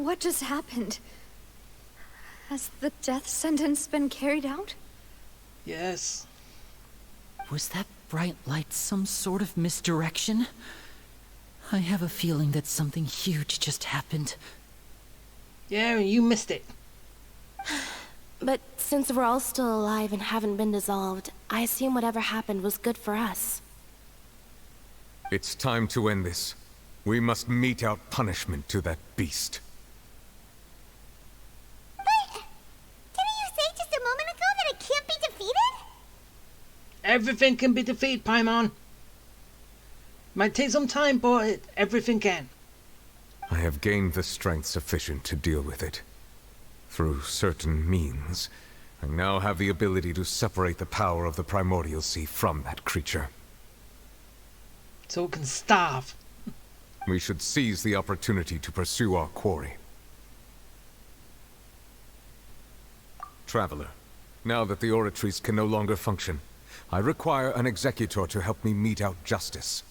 What just happened? Has the death sentence been carried out? Yes. Was that bright light some sort of misdirection? I have a feeling that something huge just happened. Yeah, you missed it. But since we're all still alive and haven't been dissolved, I assume whatever happened was good for us. It's time to end this. We must mete out punishment to that beast. But didn't you say just a moment ago that it can't be defeated? Everything can be defeated, Paimon. Might take some time, but everything can. I have gained the strength sufficient to deal with it. Through certain means, I now have the ability to separate the power of the Primordial Sea from that creature. So it can starve. We should seize the opportunity to pursue our quarry. Traveler, now that the oratories can no longer function, I require an executor to help me mete out justice.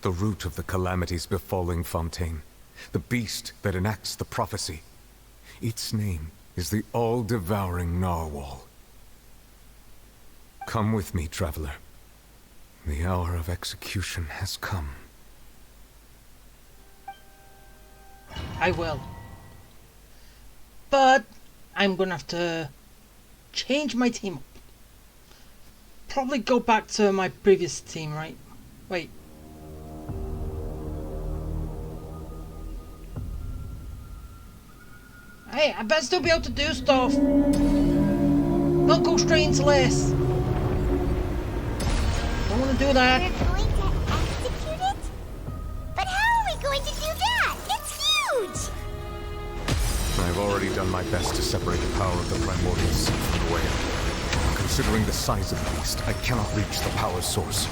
The root of the calamities befalling Fontaine, the beast that enacts the prophecy. Its name is the all-devouring Narwhal. Come with me, traveler. The hour of execution has come. I will. But I'm gonna have to change my team up. Probably go back to my previous team, right? Wait. Hey, I better still be able to do stuff. Don't go straight into this. Don't want to do that. We're going to execute it? But how are we going to do that? It's huge! I've already done my best to separate the power of the Primordial Sea from the whale. Considering the size of the beast, I cannot reach the power source.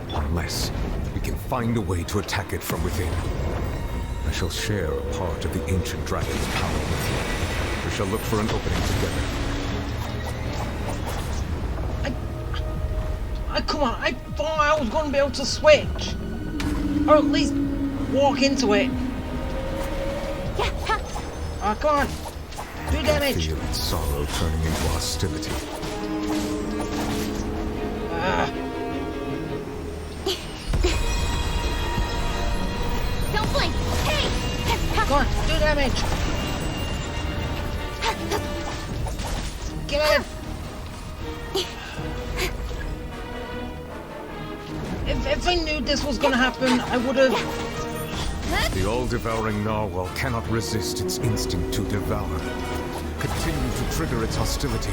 Unless we can find a way to attack it from within. I shall share a part of the ancient dragon's power with you. We shall look for an opening together. Come on, I thought I was going to be able to switch. Or at least walk into it. Ah, come on. Do damage. Feel its sorrow turning into hostility. Don't blink! Hey! Come on, do damage. Get in. If I knew this was gonna happen, I would have... The all-devouring Narwhal cannot resist its instinct to devour. Continue to trigger its hostility.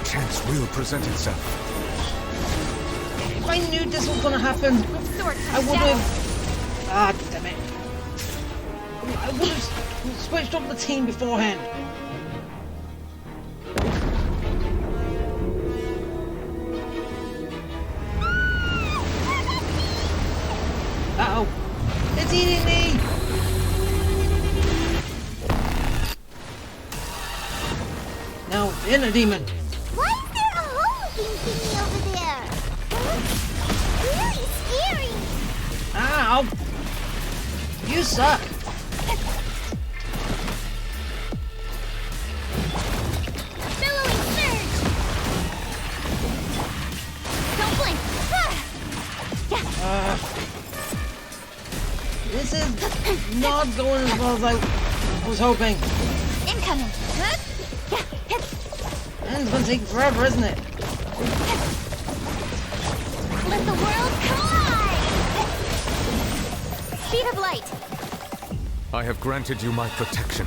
A chance will present itself. If I knew this was gonna happen, I would have... Ah, damn it. I would have switched up the team beforehand. Uh-oh. It's eating me! Now, inner demon. Why is there a hole-looking thingy over there? Really scary! Ow! You suck! Billowing surge! Don't blink! This is not going as well as I was hoping. Incoming! And it's gonna take forever, isn't it? Let the world collide! Speed of light! I have granted you my protection.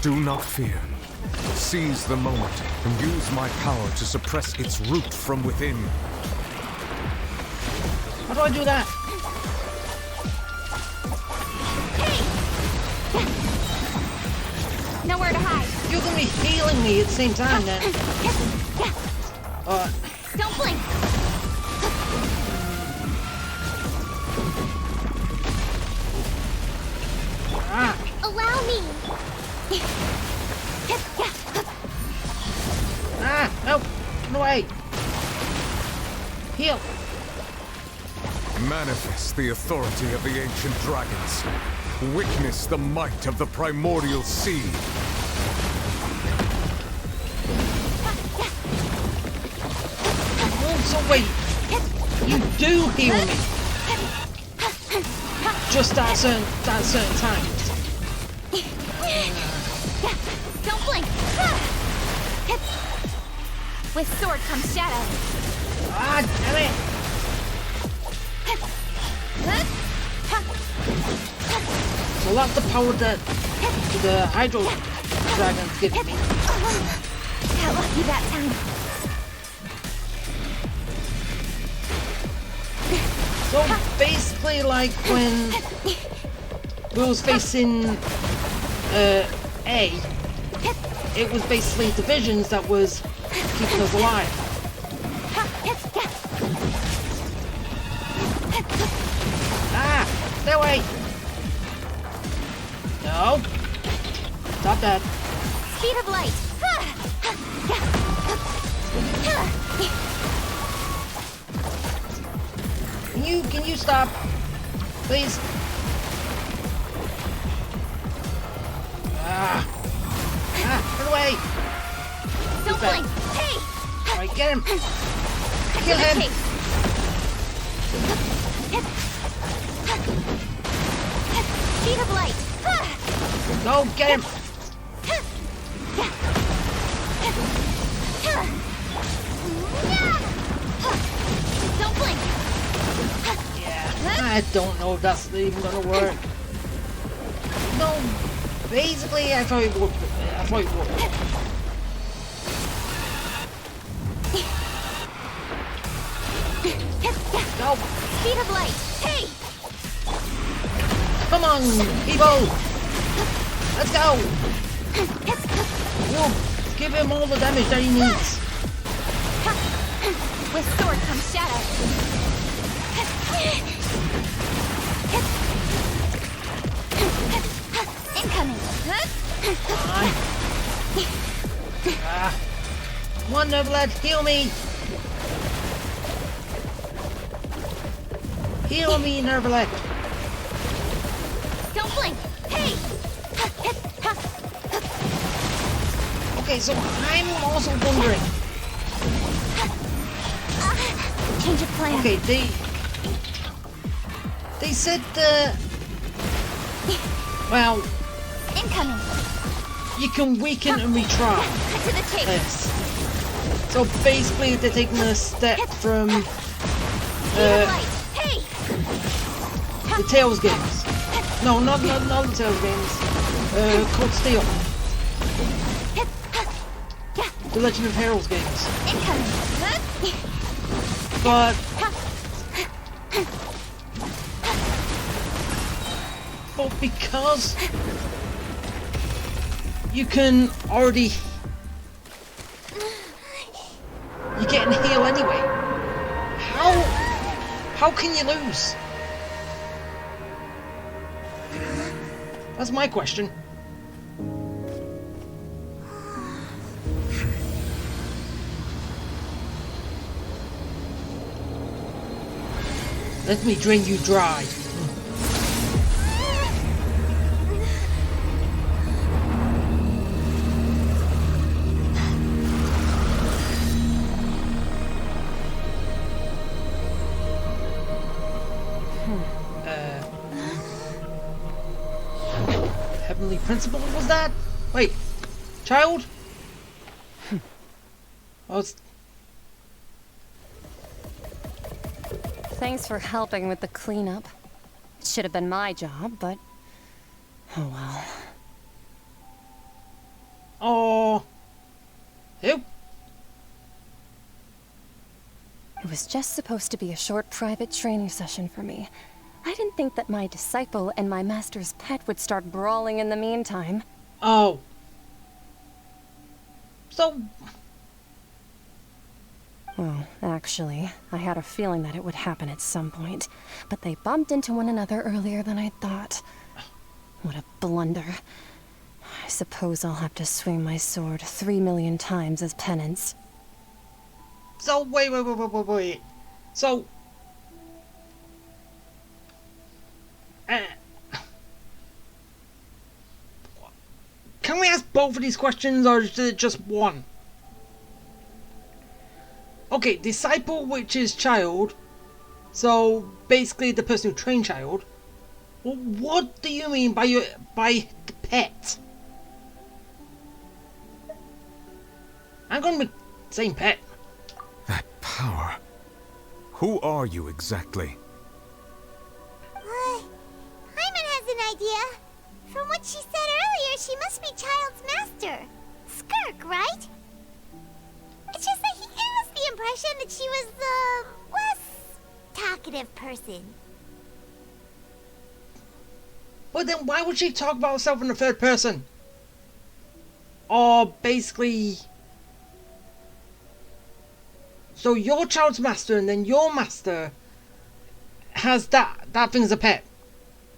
Do not fear. Seize the moment and use my power to suppress its root from within. How do I do that? Nowhere to hide. You're gonna be healing me at the same time then. Don't blink. Allow me. No! Run away! Heal! Manifest the authority of the ancient dragons. Witness the might of the primordial sea. Oh, so wait, you do heal me. Just at certain times. Don't blink. With sword comes shadow. Ah, damn it! So that's the power that the Hydro Dragon's giving me. Got lucky that time. So basically, like when we was facing A, it was basically divisions that was keeping us alive. Ah! Stay away! No! Stop that. Speed of light. Can you stop? Please? Ah! Run away! Don't back. blink. Hey! Alright, get him! Kill him! Speed of light. Go, get him! Don't blink. I don't know if that's even gonna work. No, basically I thought it would. Go! Speed of light. Hey! Come on, people! Let's go! We'll give him all the damage that he needs. With sword comes shadow. Incoming. Come on, Neverland, heal me! Heal me, Neverland! Don't blink. Hey! Okay, so I'm also wondering. Change of plan. Okay, they said well, Incoming. you can weaken and retry. Cut to the chase. Yes. So basically, they're taking a step from Speed of light. Hey! the Tales games. No, not the Tales games. Cold Steel. The Legend of Heralds games. Incoming. But because you can already you're getting a heal anyway. How can you lose? That's my question. Let me drain you dry. Heavenly Principle was that? Wait, child? Oh, it's... Thanks for helping with the cleanup. It should have been my job, but... oh well. Oh. Who? It was just supposed to be a short private training session for me. I didn't think that my disciple and my master's pet would start brawling in the meantime. Oh. So... Well, actually, I had a feeling that it would happen at some point, but they bumped into one another earlier than I thought. What a blunder. I suppose I'll have to swing my sword 3 million times as penance. So, wait. So... both of these questions, or is it just one? Okay, disciple, which is child. So basically, the person who trained child. Well, what do you mean by the pet? I'm gonna be saying pet. That power. Who are you exactly? Hyman has an idea. From what she said earlier, she must be Child's master. Skirk, right? It's just that he gave us the impression that she was the less talkative person. But then why would she talk about herself in the third person? Or basically... So your child's master and then your master has that thing as a pet.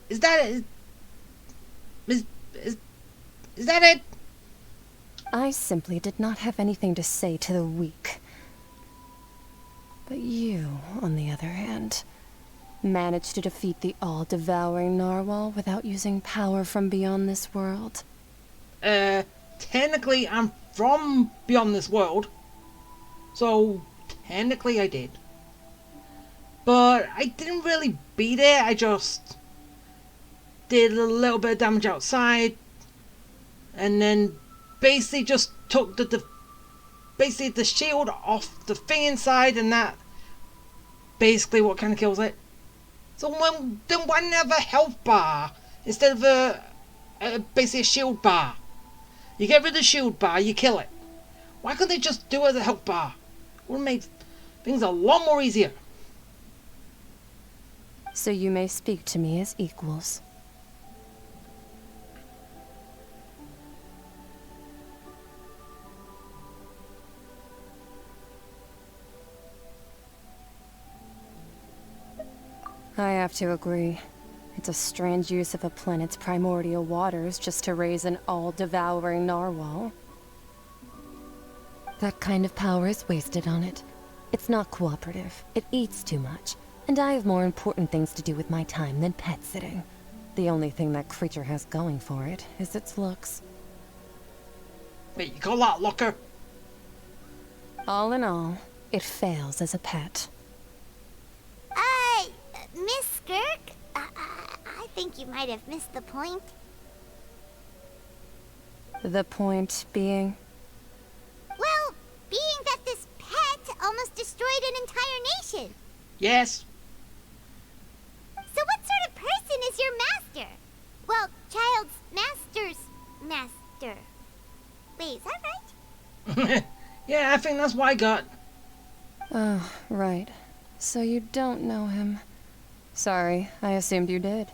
Is that it? Is that it? I simply did not have anything to say to the weak. But you, on the other hand, managed to defeat the all-devouring narwhal without using power from beyond this world. Technically I'm from beyond this world. So, technically I did. But I didn't really beat it, I just did a little bit of damage outside. And then basically just took the shield off the thing inside, and that basically what kind of kills it. So then why not have a health bar instead of basically a shield bar? You get rid of the shield bar, you kill it. Why couldn't they just do it as a health bar? Would have made things a lot more easier. So you may speak to me as equals. I have to agree. It's a strange use of a planet's primordial waters just to raise an all-devouring narwhal. That kind of power is wasted on it. It's not cooperative. It eats too much. And I have more important things to do with my time than pet sitting. The only thing that creature has going for it is its looks. Wait, you call that looker? All in all, it fails as a pet. Miss Skirk? I think you might have missed the point. The point being? Well, being that this pet almost destroyed an entire nation. Yes. So what sort of person is your master? Well, Child's master's master. Wait, is that right? Yeah, I think that's what I got. Oh, right. So you don't know him. Sorry, I assumed you did.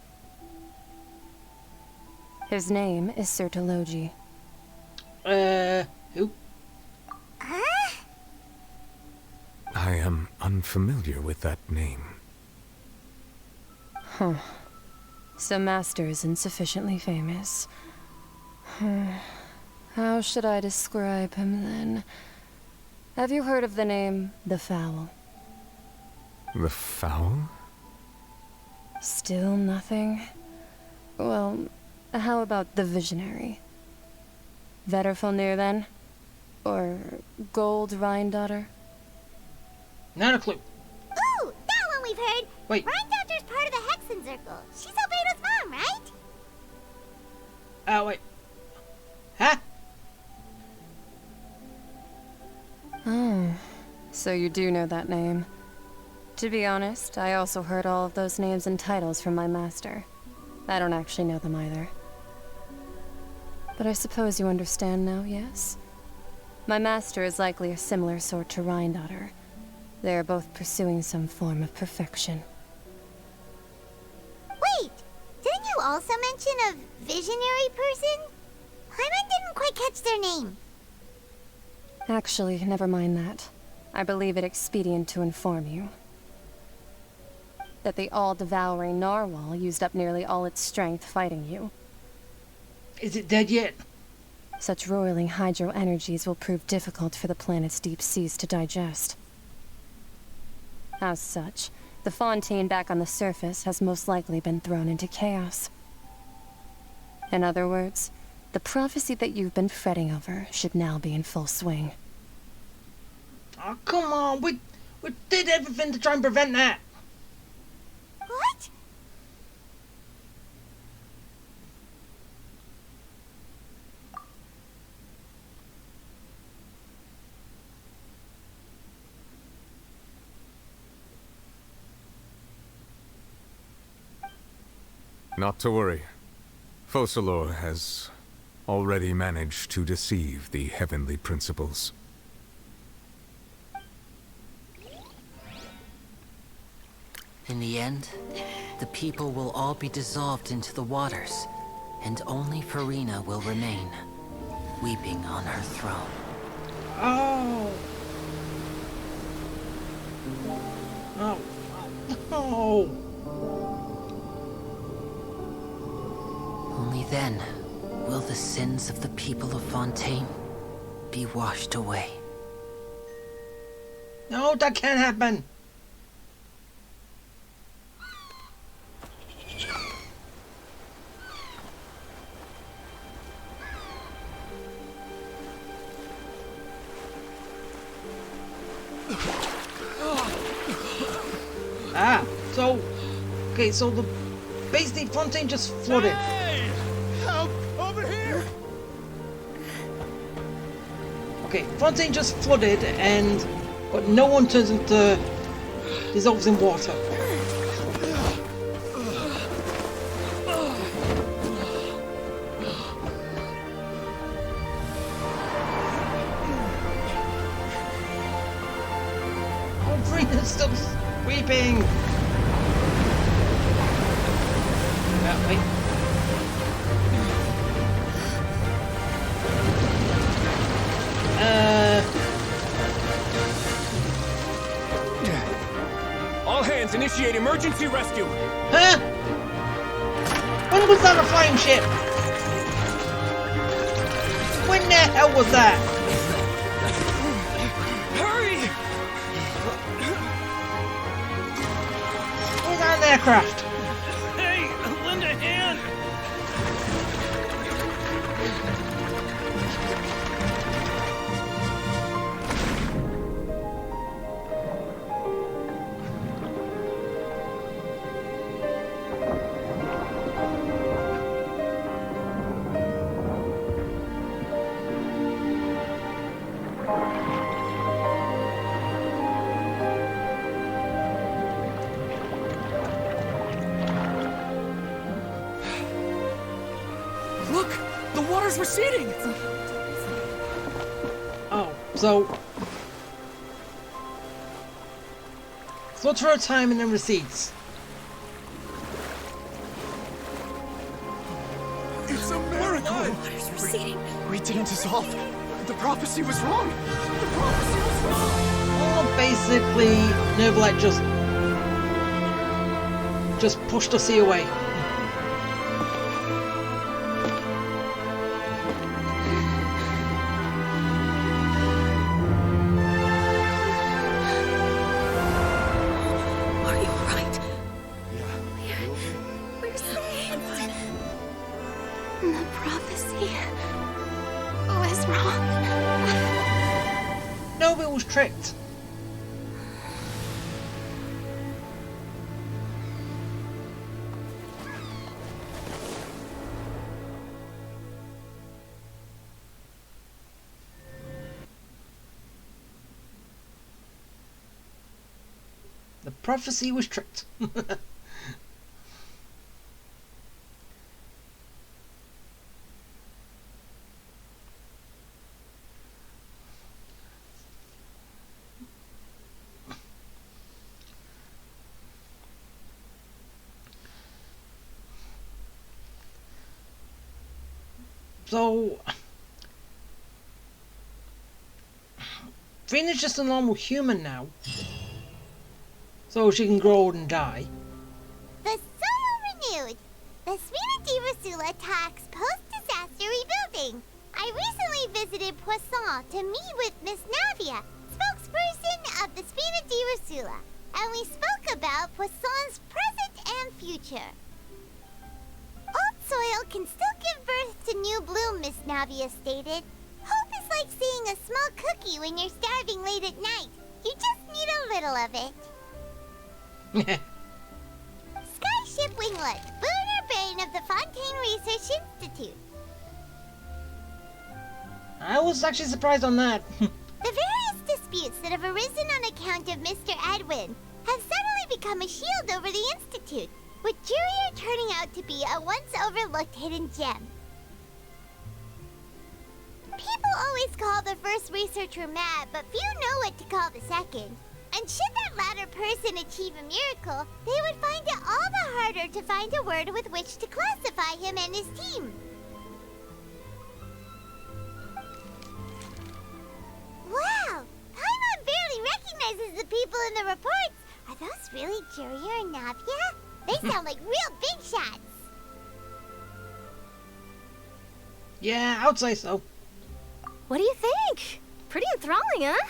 His name is Sir Tologi. Who? Huh? I am unfamiliar with that name. Huh. So Master isn't sufficiently famous. How should I describe him then? Have you heard of the name The Fowl? The Fowl? Still nothing? Well, how about the Visionary? Vetterfalnir then? Or Gold Rhindaughter? Not a clue. Ooh, that one we've heard. Wait. Rhindaughter's part of the Hexen Circle. She's Albedo's mom, right? Wait. Huh? Oh, so you do know that name. To be honest, I also heard all of those names and titles from my master. I don't actually know them either. But I suppose you understand now, yes? My master is likely a similar sort to Rhindaughter. They are both pursuing some form of perfection. Wait, didn't you also mention a visionary person? Hyman didn't quite catch their name. Actually, never mind that. I believe it expedient to inform you that the all-devouring narwhal used up nearly all its strength fighting you. Is it dead yet? Such roiling hydro energies will prove difficult for the planet's deep seas to digest. As such, the fontaine back on the surface has most likely been thrown into chaos. In other words, The prophecy that you've been fretting over should now be in full swing. Oh, come on. We did everything to try and prevent that. What? Not to worry. Focalor has already managed to deceive the heavenly principles. In the end, the people will all be dissolved into the waters, and only Farina will remain, weeping on her throne. Oh. Oh. Oh. Only then will the sins of the people of Fontaine be washed away. No, that can't happen. Ah, so, okay, so basically Fontaine just flooded. Hey! Help! Over here! Okay, Fontaine just flooded, but no one turns into dissolves in water. Oh, Farina's still weeping. Wait. All hands, initiate emergency rescue! Huh? When was that a flying ship? When the hell was that? Hurry! Was that an aircraft? Hey, lend a hand! Look! The water's receding! Oh, so floods for a time and then recedes. It's a miracle! We didn't dissolve. The prophecy was wrong! The prophecy was wrong! Well, basically, Nervalite just pushed the sea away. Are you alright? We're saved. The prophecy was wrong. No, it was tricked. The prophecy was tricked. So, Venus just a normal human now. So she can grow old and die. The Solo renewed. The Spina di Rosula attacks post-disaster rebuilding. I recently visited Poisson to meet with Miss Navia, spokesperson of the Spina di Rosula, and we spoke about Poisson's present and future. Old soil can still give birth to new bloom, Miss Navia stated. Hope is like seeing a small cookie when you're starving late at night. You just need a little of it. Skyship Winglet, Booner Brain of the Fontaine Research Institute. I was actually surprised on that. The various disputes that have arisen on account of Mr. Edwin have suddenly become a shield over the Institute, with Jurier turning out to be a once overlooked hidden gem. People always call the first researcher mad, but few know what to call the second. And should that latter person achieve a miracle, they would find it all the harder to find a word with which to classify him and his team. Wow! Paimon barely recognizes the people in the reports. Are those really Jurier and Navia? They sound like real big shots. Yeah, I would say so. What do you think? Pretty enthralling, huh?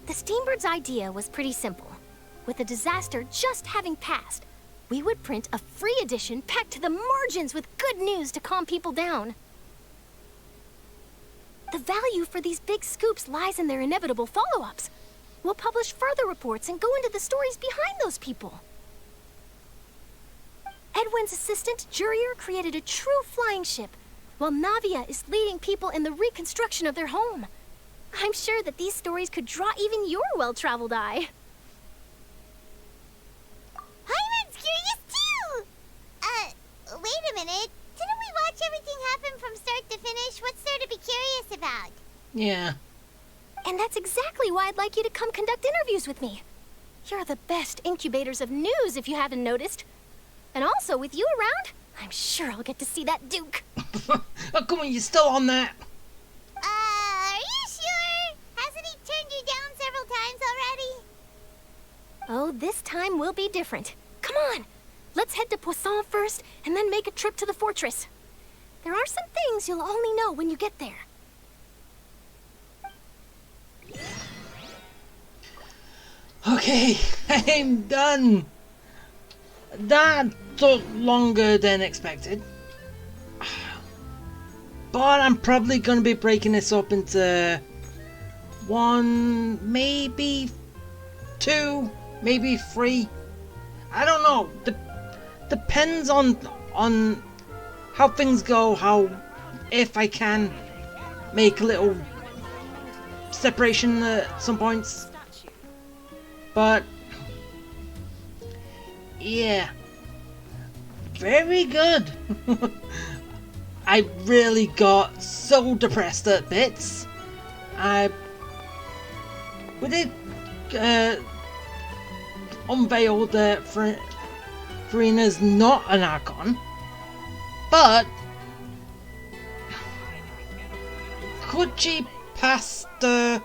The Steambird's idea was pretty simple. With the disaster just having passed, we would print a free edition packed to the margins with good news to calm people down. The value for these big scoops lies in their inevitable follow-ups. We'll publish further reports and go into the stories behind those people. Edwin's assistant, Jurier, created a true flying ship, while Navia is leading people in the reconstruction of their home. I'm sure that these stories could draw even your well-traveled eye. Paimon's curious too! Wait a minute. Didn't we watch everything happen from start to finish? What's there to be curious about? Yeah. And that's exactly why I'd like you to come conduct interviews with me. You're the best incubators of news, if you haven't noticed. And also, with you around, I'm sure I'll get to see that Duke. Oh, come on, you're still on that. Are you sure? Hasn't he turned you down several times already? Oh, this time will be different. Come on, let's head to Poisson first, and then make a trip to the fortress. There are some things you'll only know when you get there. Okay, I'm done. That took longer than expected. But I'm probably going to be breaking this up into 1, maybe 2, maybe 3. I don't know. Depends on how things go, if I can make a little separation at some points. But yeah, very good. I really got so depressed at bits. We did unveil that Furina's not an Archon, but could she pass the...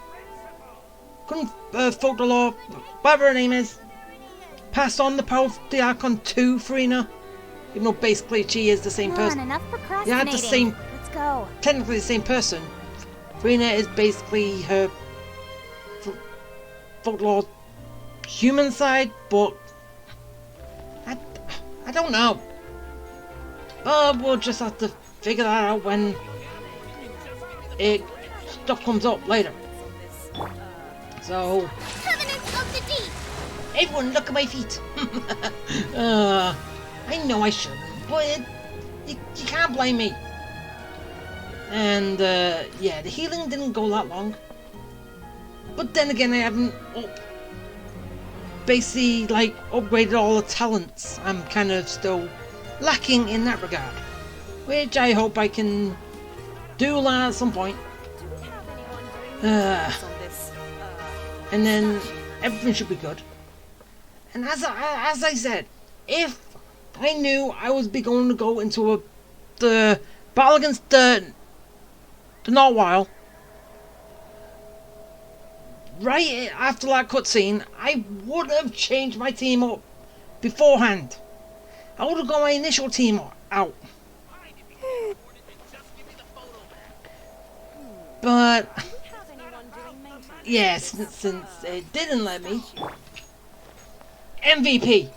Couldn't Folklore, whatever her name is, pass on the power of the Archon to Furina? Even though basically she is the same person. Enough They procrastinating. are the same, Let's go. technically the same person. Furina is basically her Folklore human side, but I don't know. But we'll just have to figure that out when stuff comes up later. So, Covenants of the Deep. everyone look at my feet. I know I shouldn't, but you can't blame me. And yeah, the healing didn't go that long. But then again, I haven't basically like upgraded all the talents. I'm kind of still lacking in that regard, which I hope I can do that at some point. And then everything should be good. And as I said, if I knew I was going to go into the battle against the Narwhal right after that cutscene, I would have changed my team up beforehand. I would have got my initial team out. But yes, since it didn't let me, MVP,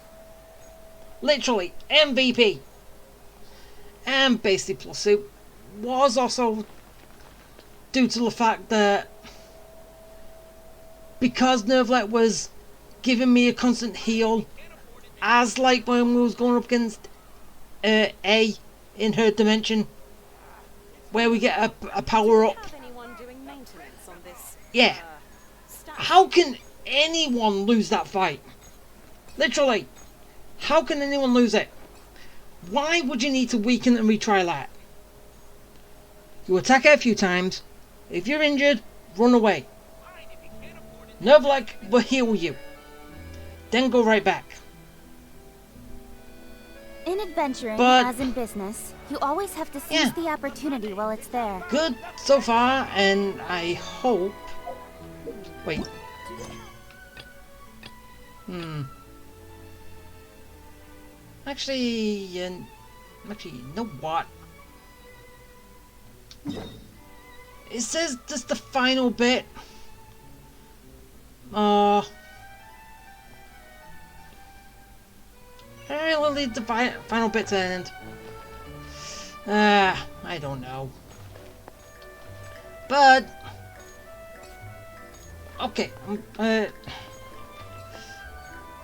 literally MVP, and basically Plus Soup was also due to the fact that because Nervlet was giving me a constant heal, as like when we was going up against A in her dimension, where we get a power up. Yeah. How can anyone lose that fight? Literally. How can anyone lose it? Why would you need to weaken and retry that? You attack it a few times. If you're injured, run away. Nervlek will heal you. Then go right back. In adventuring, But, as in business, you always have to seize the opportunity while it's there. Good so far, and I hope... Wait. Actually, you know what? It says this the final bit. I will leave the final bit to the end. I don't know. But okay,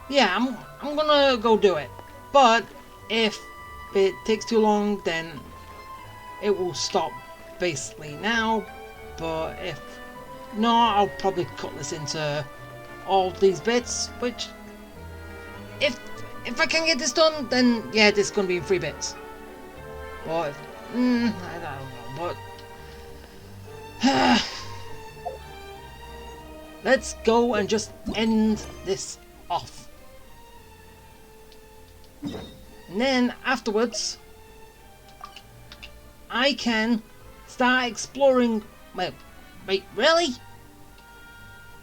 yeah, I'm gonna go do it. But if it takes too long, then it will stop basically now. But if not, I'll probably cut this into all these bits. Which, if I can get this done, then yeah, this is gonna be in 3 bits. But if, I don't know. But let's go and just end this off. And then afterwards, I can start exploring. Wait, really?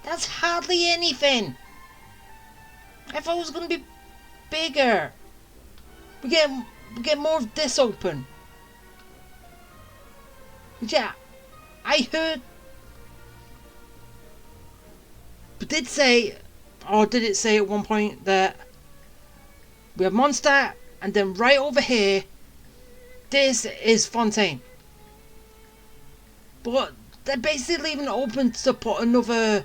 That's hardly anything. I thought it was going to be bigger. We get more of this open. But yeah, I heard. But did say, or did it say at one point that we have Monster, and then right over here, this is Fontaine. But they're basically even open to put another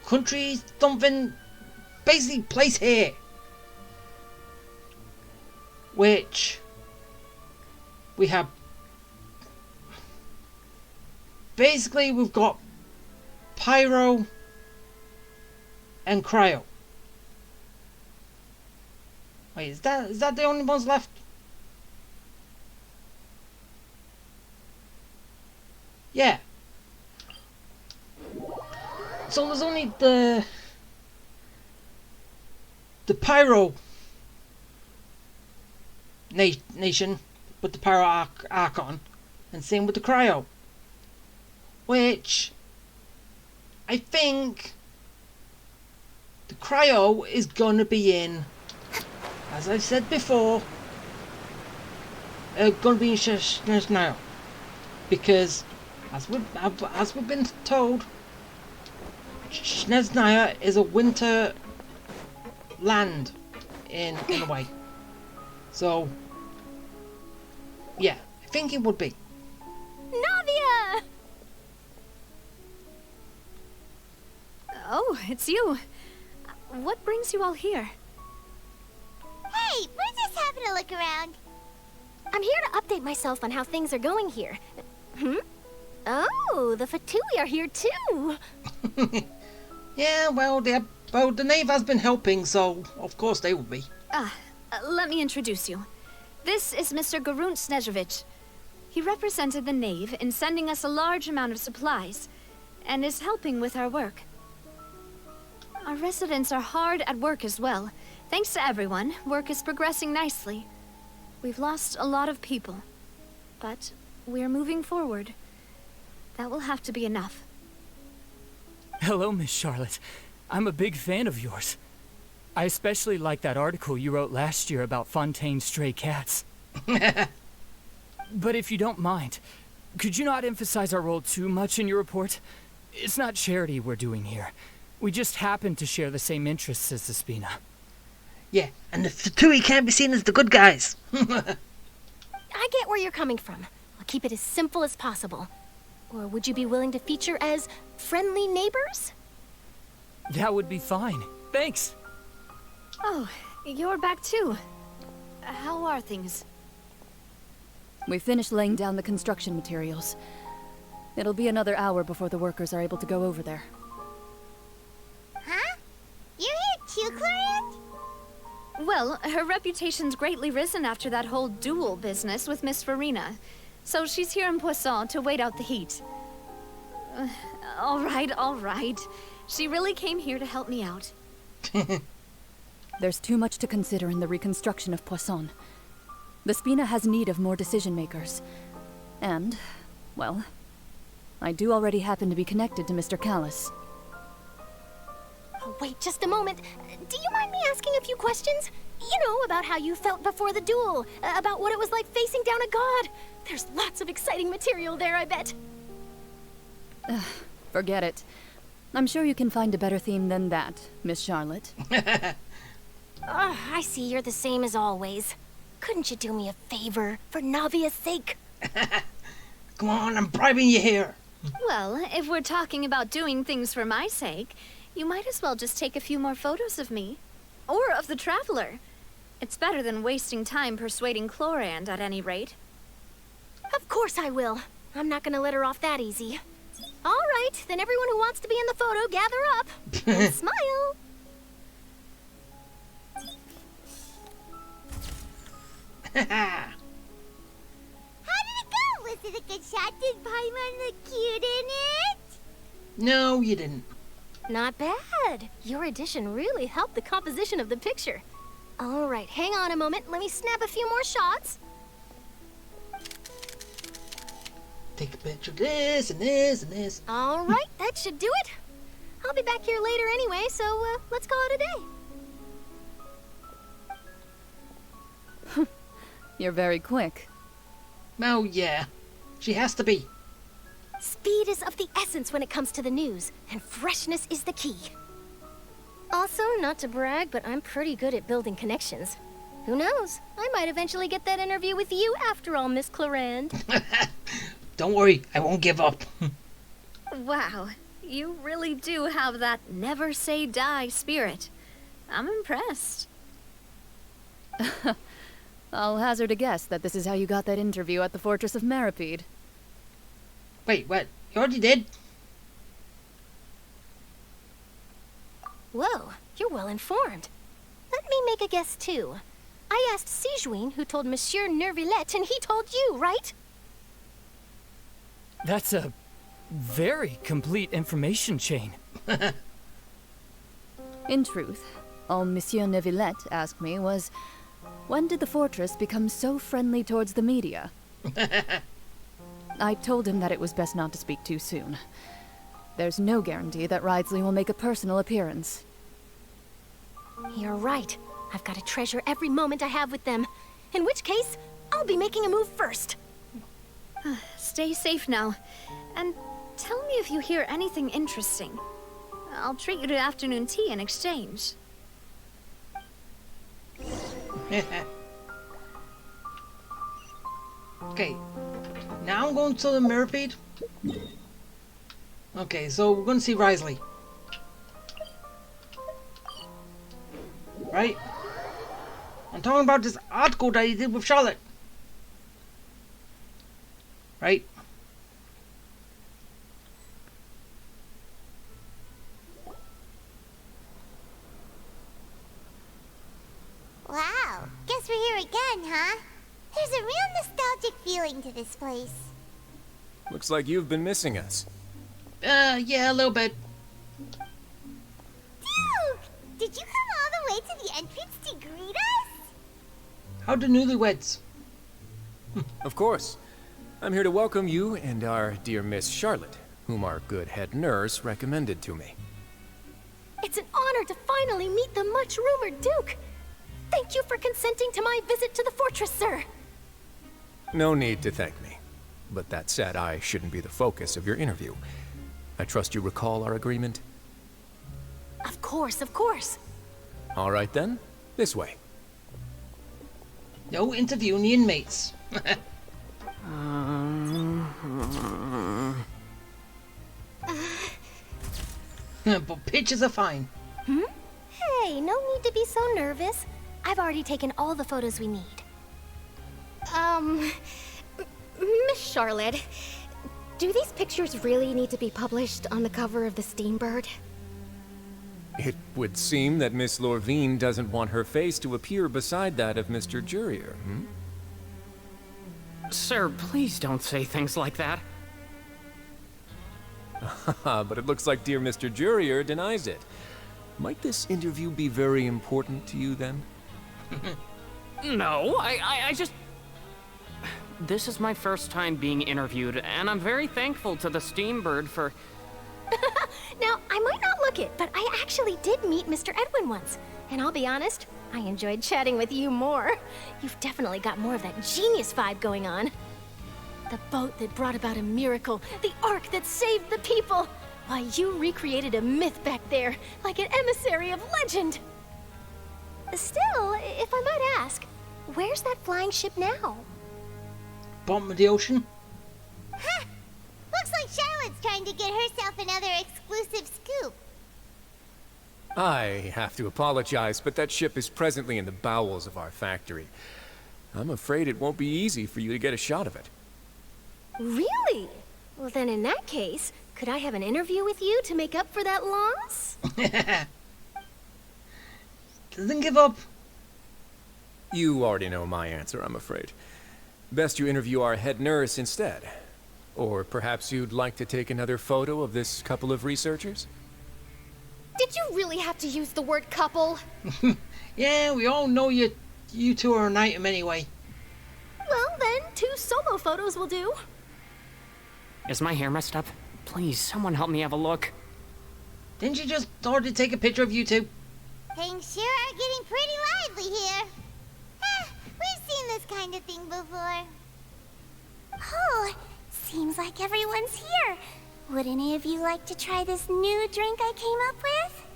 country, something, basically place here. Which we have. Basically, we've got Pyro and Cryo. Wait, is that the only ones left? Yeah. So there's only the Pyro nation with the Pyro Archon, and same with the Cryo. Which I think the Cryo is gonna be in, as I've said before, gonna be in Snezhnaya, because as we've been told, Snezhnaya is a winter land in a way. So yeah, I think it would be. Navia! Oh, it's you. What brings you all here? Hey, we're just having a look around. I'm here to update myself on how things are going here. Oh, the F2P are here too. Yeah, well, the Knave has been helping, so of course they will be. Let me introduce you. This is Mr. Garunt Snezhovich. He represented the Knave in sending us a large amount of supplies, and is helping with our work. Our residents are hard at work as well. Thanks to everyone, work is progressing nicely. We've lost a lot of people, but we're moving forward. That will have to be enough. Hello, Miss Charlotte. I'm a big fan of yours. I especially like that article you wrote last year about Fontaine's stray cats. But if you don't mind, could you not emphasize our role too much in your report? It's not charity we're doing here. We just happen to share the same interests as the Spina. Yeah, and the F2P can't be seen as the good guys. I I get where you're coming from. I'll keep it as simple as possible. Or would you be willing to feature as friendly neighbors? That would be fine. Thanks. Oh, you're back too. How are things? We finished laying down the construction materials. It'll be another hour before the workers are able to go over there. Huh? You're here too, Clorand? Well, her reputation's greatly risen after that whole duel business with Miss Farina. So she's here in Poisson to wait out the heat. All right. She really came here to help me out. There's too much to consider in the reconstruction of Poisson. The Spina has need of more decision-makers. And, well, I do already happen to be connected to Mr. Callis. Oh, wait just a moment. Do you mind me asking a few questions? You know, about how you felt before the duel, about what it was like facing down a god. There's lots of exciting material there, I bet. Forget it. I'm sure you can find a better theme than that, Miss Charlotte. I see you're the same as always. Couldn't you do me a favor, for Navia's sake? Come on, I'm bribing you here. Well, if we're talking about doing things for my sake, you might as well just take a few more photos of me. Or of the Traveler. It's better than wasting time persuading Clorand, at any rate. Of course I will. I'm not gonna let her off that easy. All right, then everyone who wants to be in the photo, gather up. And smile. How did it go? Was it a good shot? Did Paimon look cute in it? No, you didn't. Not bad. Your addition really helped the composition of the picture. All right, hang on a moment. Let me snap a few more shots. Take a picture of this and this and this. All right, that should do it. I'll be back here later anyway, so let's call it a day. You're very quick. Oh, yeah. She has to be. Speed is of the essence when it comes to the news, and freshness is the key. Also, not to brag, but I'm pretty good at building connections. Who knows? I might eventually get that interview with you after all, Miss Clorand. Don't worry, I won't give up. Wow, you really do have that never say die spirit. I'm impressed. I'll hazard a guess that this is how you got that interview at the Fortress of Meripede. Wait, what? You already did? Whoa, you're well informed. Let me make a guess too. I asked Sijuin who told Monsieur Nervillet, and he told you, right? That's a very complete information chain. In truth, all Monsieur Neuvillette asked me was, when did the fortress become so friendly towards the media? I told him that it was best not to speak too soon. There's no guarantee that Ridsley will make a personal appearance. You're right. I've got to treasure every moment I have with them. In which case, I'll be making a move first. Stay safe now. And tell me if you hear anything interesting. I'll treat you to afternoon tea in exchange. Okay. Now I'm going to the Meripede. Okay, so we're going to see Risley. Right? I'm talking about this article that he did with Charlotte. Right? Wow, guess we're here again, huh? There's a real nostalgic feeling to this place. Looks like you've been missing us. Yeah, a little bit. Duke! Did you come all the way to the entrance to greet us? How the newlyweds? Of course. I'm here to welcome you and our dear Miss Charlotte, whom our good head nurse recommended to me. It's an honor to finally meet the much-rumored Duke. Thank you for consenting to my visit to the fortress, sir. No need to thank me. But that said, I shouldn't be the focus of your interview. I trust you recall our agreement? Of course, of course. All right then, this way. No interviewing the inmates. But pictures are fine. Hey, no need to be so nervous. I've already taken all the photos we need. Miss Charlotte, do these pictures really need to be published on the cover of the Steambird? It would seem that Miss Lorvine doesn't want her face to appear beside that of Mr. Jurier, hmm? Sir, please don't say things like that. But it looks like dear Mr. Jurier denies it. Might this interview be very important to you, then? No, I just... This is my first time being interviewed, and I'm very thankful to the Steambird for... Now, I might not look it, but I actually did meet Mr. Edwin once. And I'll be honest, I enjoyed chatting with you more. You've definitely got more of that genius vibe going on. The boat that brought about a miracle, the ark that saved the people. Why, you recreated a myth back there, like an emissary of legend. Still, if I might ask, where's that flying ship now? Bottom of the ocean. Huh. Looks like Charlotte's trying to get herself another exclusive scoop. I have to apologize, but that ship is presently in the bowels of our factory. I'm afraid it won't be easy for you to get a shot of it. Really? Well, then in that case, could I have an interview with you to make up for that loss? Doesn't give up. You already know my answer, I'm afraid. Best you interview our head nurse instead. Or perhaps you'd like to take another photo of this couple of researchers? Did you really have to use the word couple? Yeah, we all know you two are an item anyway. Well, then 2 solo photos will do. Is my hair messed up? Please, someone help me have a look. Didn't you just order to take a picture of you two? Things sure are getting pretty lively here. We've seen this kind of thing before. Oh, seems like everyone's here. Would any of you like to try this new drink I came up with?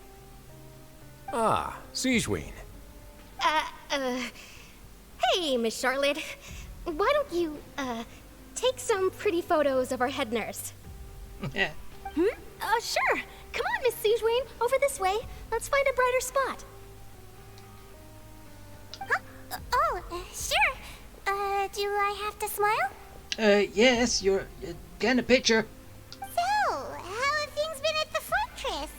Ah, Siegeween. Hey, Miss Charlotte. Why don't you, take some pretty photos of our head nurse? Yeah. Sure. Come on, Miss Siegeween. Over this way. Let's find a brighter spot. Huh? Sure. Do I have to smile? Yes, you're getting a picture. So, how have things been at the fortress?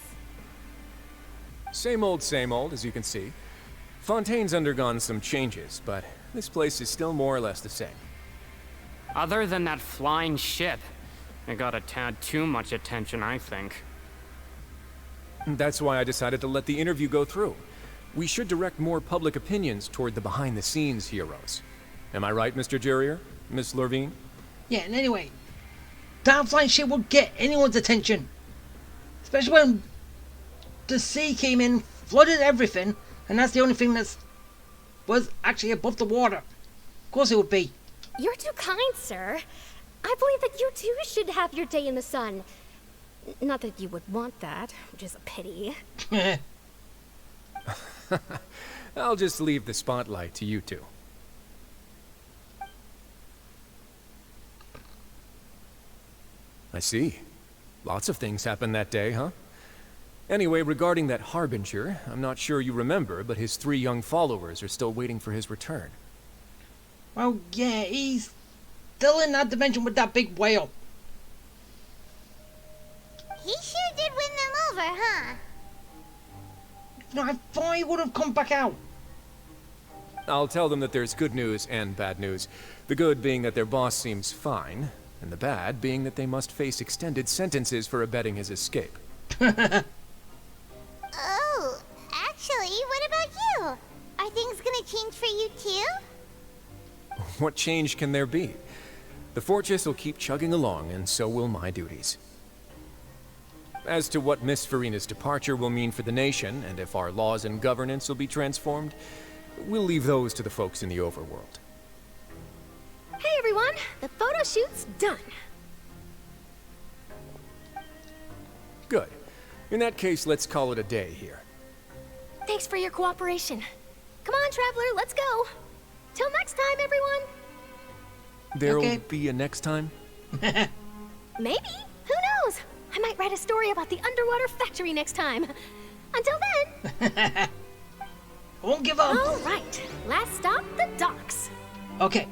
Same old, as you can see. Fontaine's undergone some changes, but this place is still more or less the same. Other than that flying ship, it got a tad too much attention, I think. That's why I decided to let the interview go through. We should direct more public opinions toward the behind-the-scenes heroes. Am I right, Mr. Jurier? Miss Lorvine? Yeah, and anyway, that flying ship will get anyone's attention. Especially when the sea came in, flooded everything, and that's the only thing that was actually above the water. Of course it would be. You're too kind, sir. I believe that you too should have your day in the sun. Not that you would want that, which is a pity. I'll just leave the spotlight to you two. I see. Lots of things happened that day, huh? Anyway, regarding that Harbinger, I'm not sure you remember, but his 3 young followers are still waiting for his return. Well, yeah, he's still in that dimension with that big whale. He sure did win them over, huh? No, I thought he would have come back out. I'll tell them that there's good news and bad news. The good being that their boss seems fine, and the bad being that they must face extended sentences for abetting his escape. Oh, actually, what about you? Are things gonna change for you too? What change can there be? The fortress will keep chugging along, and so will my duties. As to what Miss Farina's departure will mean for the nation, and if our laws and governance will be transformed, we'll leave those to the folks in the overworld. Hey everyone, the photo shoot's done. Good. In that case, let's call it a day here. Thanks for your cooperation. Come on, Traveler, let's go. Till next time, everyone. There'll Okay. be a next time? Maybe. Who knows? I might write a story about the underwater factory next time. Until then. I won't give up. All right. Last stop, the docks. Okay.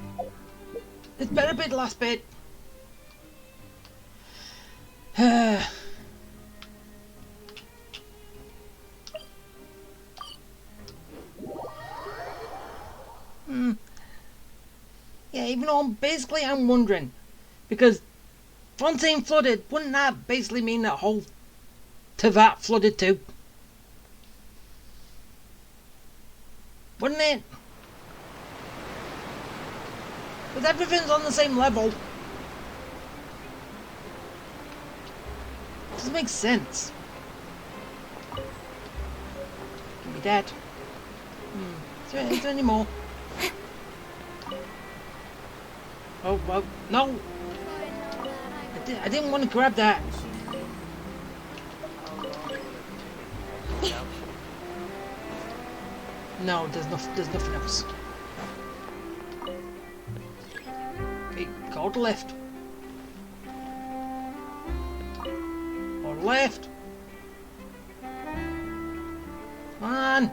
This better be the last bit. Yeah, even though I'm wondering, because Fontaine flooded, wouldn't that basically mean that whole Teyvat flooded too? Wouldn't it? But everything's on the same level. Doesn't make sense. Give me that. Is there any more? Oh, well, no. I didn't want to grab that. No, there's nothing else. Okay, go to left. Or left. Come on.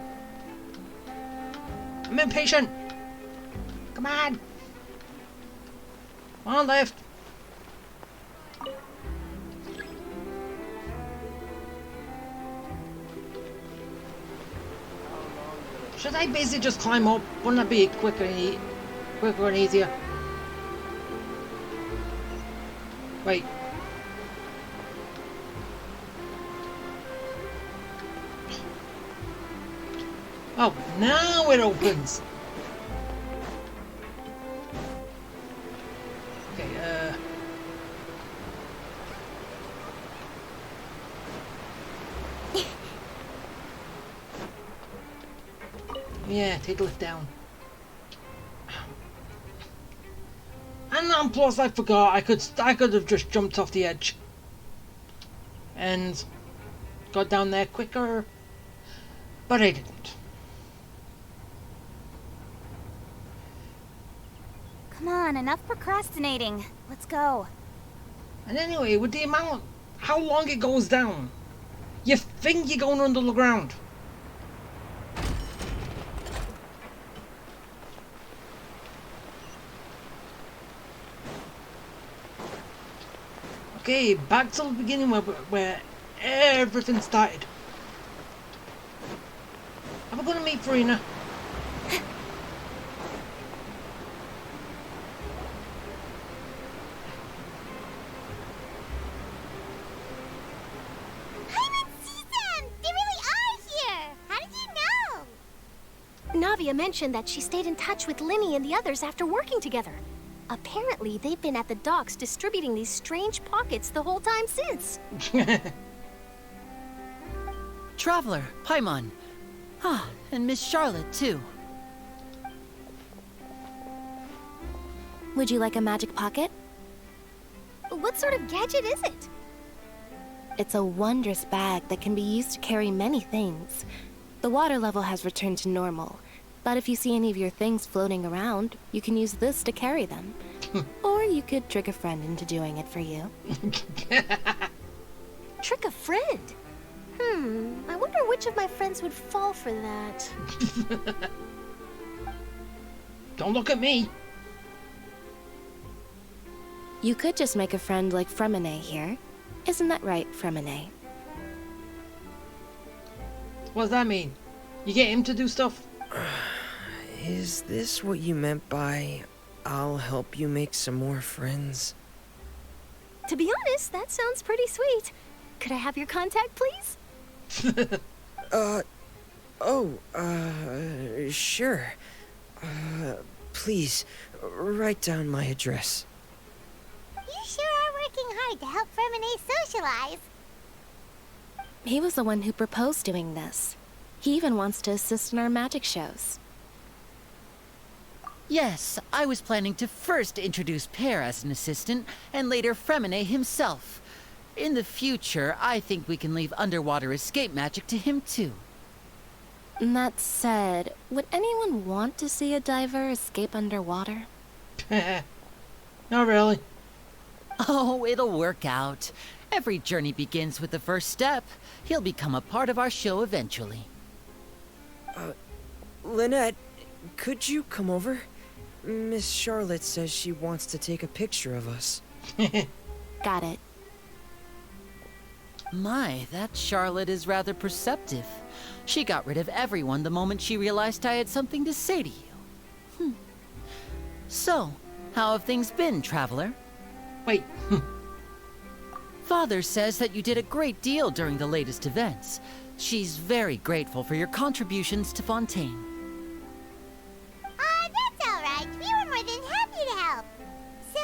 I'm impatient. Come on. Come on, left. Should I basically just climb up? Wouldn't that be quicker and easier? Wait. Oh, now it opens. Okay, yeah, take a lift down. And plus I forgot I could have just jumped off the edge and got down there quicker, but I didn't. Come on, enough procrastinating. Let's go. And anyway, with the amount, how long it goes down, you think you're going under the ground. Okay, back to the beginning where everything started. Am I going to meet Farina? Navia mentioned that she stayed in touch with Linny and the others after working together. Apparently, they've been at the docks distributing these strange pockets the whole time since. Traveler, Paimon. Ah, and Miss Charlotte, too. Would you like a magic pocket? What sort of gadget is it? It's a wondrous bag that can be used to carry many things. The water level has returned to normal, but if you see any of your things floating around, you can use this to carry them. Or you could trick a friend into doing it for you. Trick a friend? I wonder which of my friends would fall for that. Don't look at me. You could just make a friend like Fremine here. Isn't that right, Fremine? What does that mean? You get him to do stuff? Is this what you meant by, I'll help you make some more friends? To be honest, that sounds pretty sweet. Could I have your contact, please? Sure. Please, write down my address. You sure are working hard to help Fremine socialize. He was the one who proposed doing this. He even wants to assist in our magic shows. Yes, I was planning to first introduce Per as an assistant, and later Fremine himself. In the future, I think we can leave underwater escape magic to him too. That said, would anyone want to see a diver escape underwater? Not really. Oh, it'll work out. Every journey begins with the first step. He'll become a part of our show eventually. Lynette, could you come over? Miss Charlotte says she wants to take a picture of us. Got it. My, that Charlotte is rather perceptive. She got rid of everyone the moment she realized I had something to say to you. So, how have things been, Traveler? Wait. Father says that you did a great deal during the latest events. She's very grateful for your contributions to Fontaine. That's alright. We were more than happy to help. So,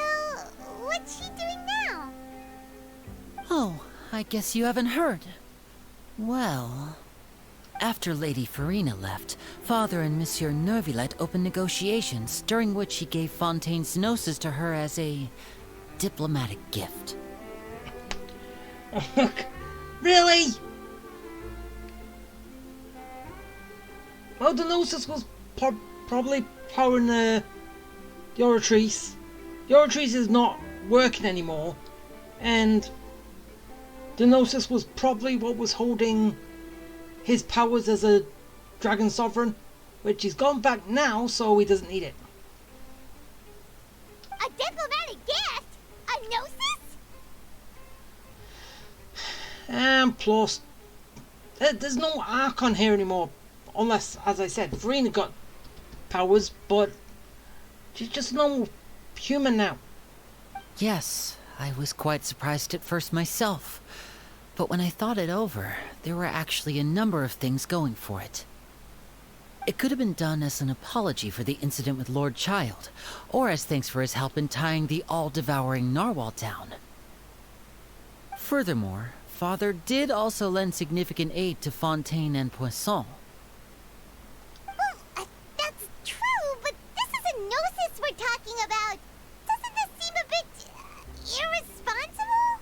what's she doing now? Oh, I guess you haven't heard. Well, after Lady Farina left, Father and Monsieur Neuvillette opened negotiations, during which he gave Fontaine's Gnosis to her as a diplomatic gift. Really? Well, the Gnosis was probably powering the Oratrice. The Oratrice is not working anymore, and the Gnosis was probably what was holding his powers as a Dragon Sovereign, which he's gone back now, so he doesn't need it. A diplomatic gift? A gnosis? And plus, there's no Archon here anymore, unless, as I said, Farina got powers, but she's just a normal human now. Yes, I was quite surprised at first myself. But when I thought it over, there were actually a number of things going for it. It could have been done as an apology for the incident with Lord Child, or as thanks for his help in tying the all-devouring narwhal down. Furthermore, Father did also lend significant aid to Fontaine and Poisson. Well, that's true, but this is a gnosis we're talking about. Doesn't this seem a bit irresponsible?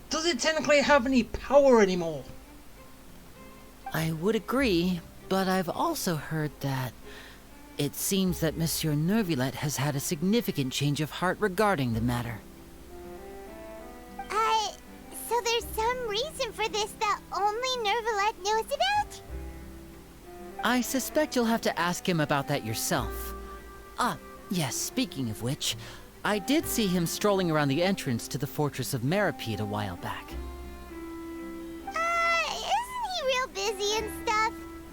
Does it technically have any power anymore? I would agree, but I've also heard that it seems that Monsieur Neuvillette has had a significant change of heart regarding the matter. So there's some reason for this that only Neuvillette knows about? I suspect you'll have to ask him about that yourself. Ah, yes, speaking of which, I did see him strolling around the entrance to the Fortress of Meripede a while back. Isn't he real busy and stuff?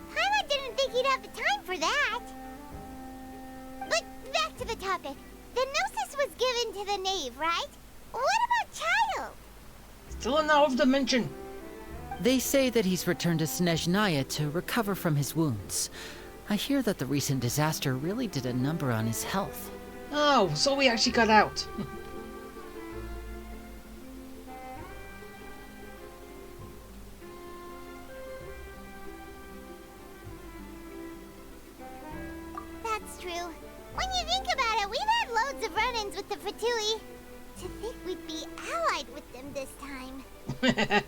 Paimon didn't think he'd have the time for that. But back to the topic. The Gnosis was given to the Knave, right? What about Child? Still in out of dimension. They say that he's returned to Snezhnaya to recover from his wounds. I hear that the recent disaster really did a number on his health. Oh, so we actually got out. That's true. When you think about it, we've had loads of run-ins with the Fatui. To think we'd be allied with them this time.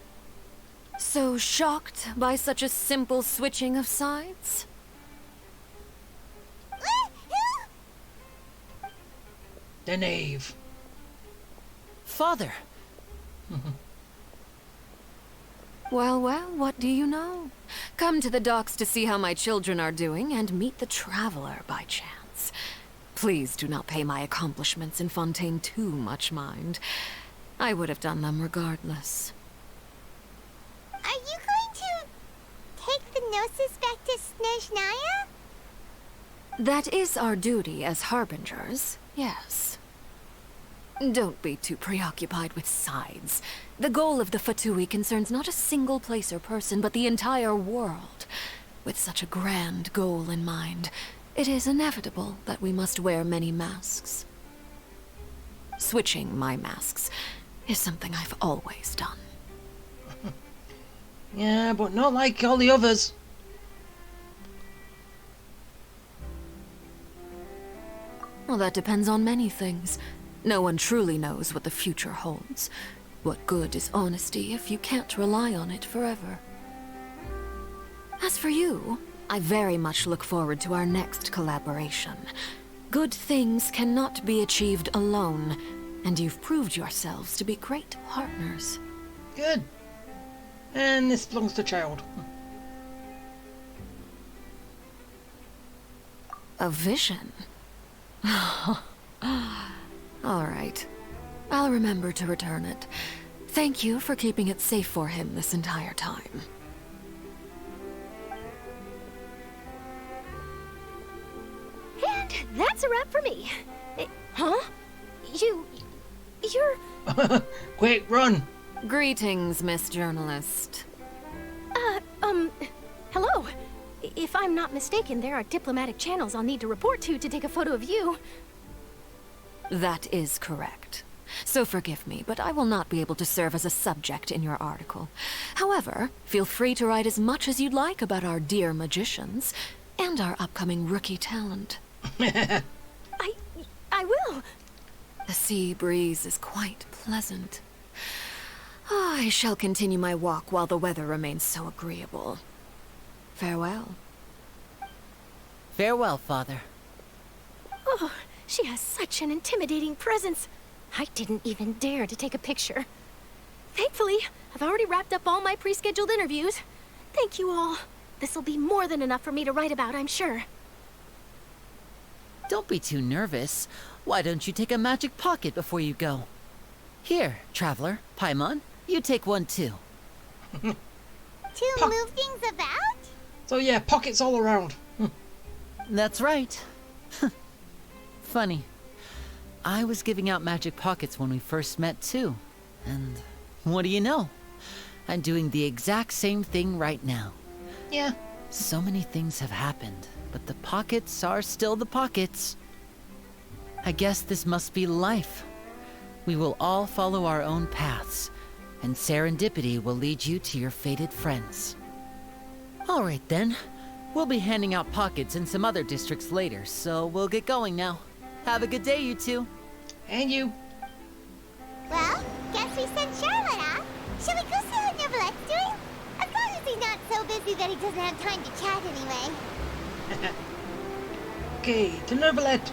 So shocked by such a simple switching of sides? The Knave. Father! Well, well, what do you know? Come to the docks to see how my children are doing and meet the Traveler by chance. Please do not pay my accomplishments in Fontaine too much mind. I would have done them regardless. Are you going to take the Gnosis back to Snezhnaya? That is our duty as Harbingers, yes. Don't be too preoccupied with sides. The goal of the Fatui concerns not a single place or person, but the entire world. With such a grand goal in mind, it is inevitable that we must wear many masks. Switching my masks is something I've always done. Yeah, but not like all the others. Well, that depends on many things. No one truly knows what the future holds. What good is honesty if you can't rely on it forever? As for you, I very much look forward to our next collaboration. Good things cannot be achieved alone, and you've proved yourselves to be great partners. Good. And this belongs to child. A vision? All right. I'll remember to return it. Thank you for keeping it safe for him this entire time. And that's a wrap for me. Huh? You're... Quick, run! Greetings, Miss Journalist. Hello. If I'm not mistaken, there are diplomatic channels I'll need to report to take a photo of you. That is correct. So forgive me, but I will not be able to serve as a subject in your article. However, feel free to write as much as you'd like about our dear magicians and our upcoming rookie talent. I will. The sea breeze is quite pleasant. I shall continue my walk while the weather remains so agreeable. Farewell. Farewell, Father. Oh, she has such an intimidating presence. I didn't even dare to take a picture. Thankfully, I've already wrapped up all my pre-scheduled interviews. Thank you all. This'll be more than enough for me to write about, I'm sure. Don't be too nervous. Why don't you take a magic pocket before you go? Here, Traveler, Paimon, you take one too. To move things about? So yeah, pockets all around. That's right. Funny. I was giving out magic pockets when we first met too. And what do you know? I'm doing the exact same thing right now. Yeah. So many things have happened, but the pockets are still the pockets. I guess this must be life. We will all follow our own paths, and serendipity will lead you to your fated friends. All right then. We'll be handing out pockets in some other districts later, so we'll get going now. Have a good day, you two. And you. Well, guess we sent Charlotte off. Shall we go see how Neverlette's doing? As long as he's not so busy that he doesn't have time to chat anyway. Okay, to Neverlette.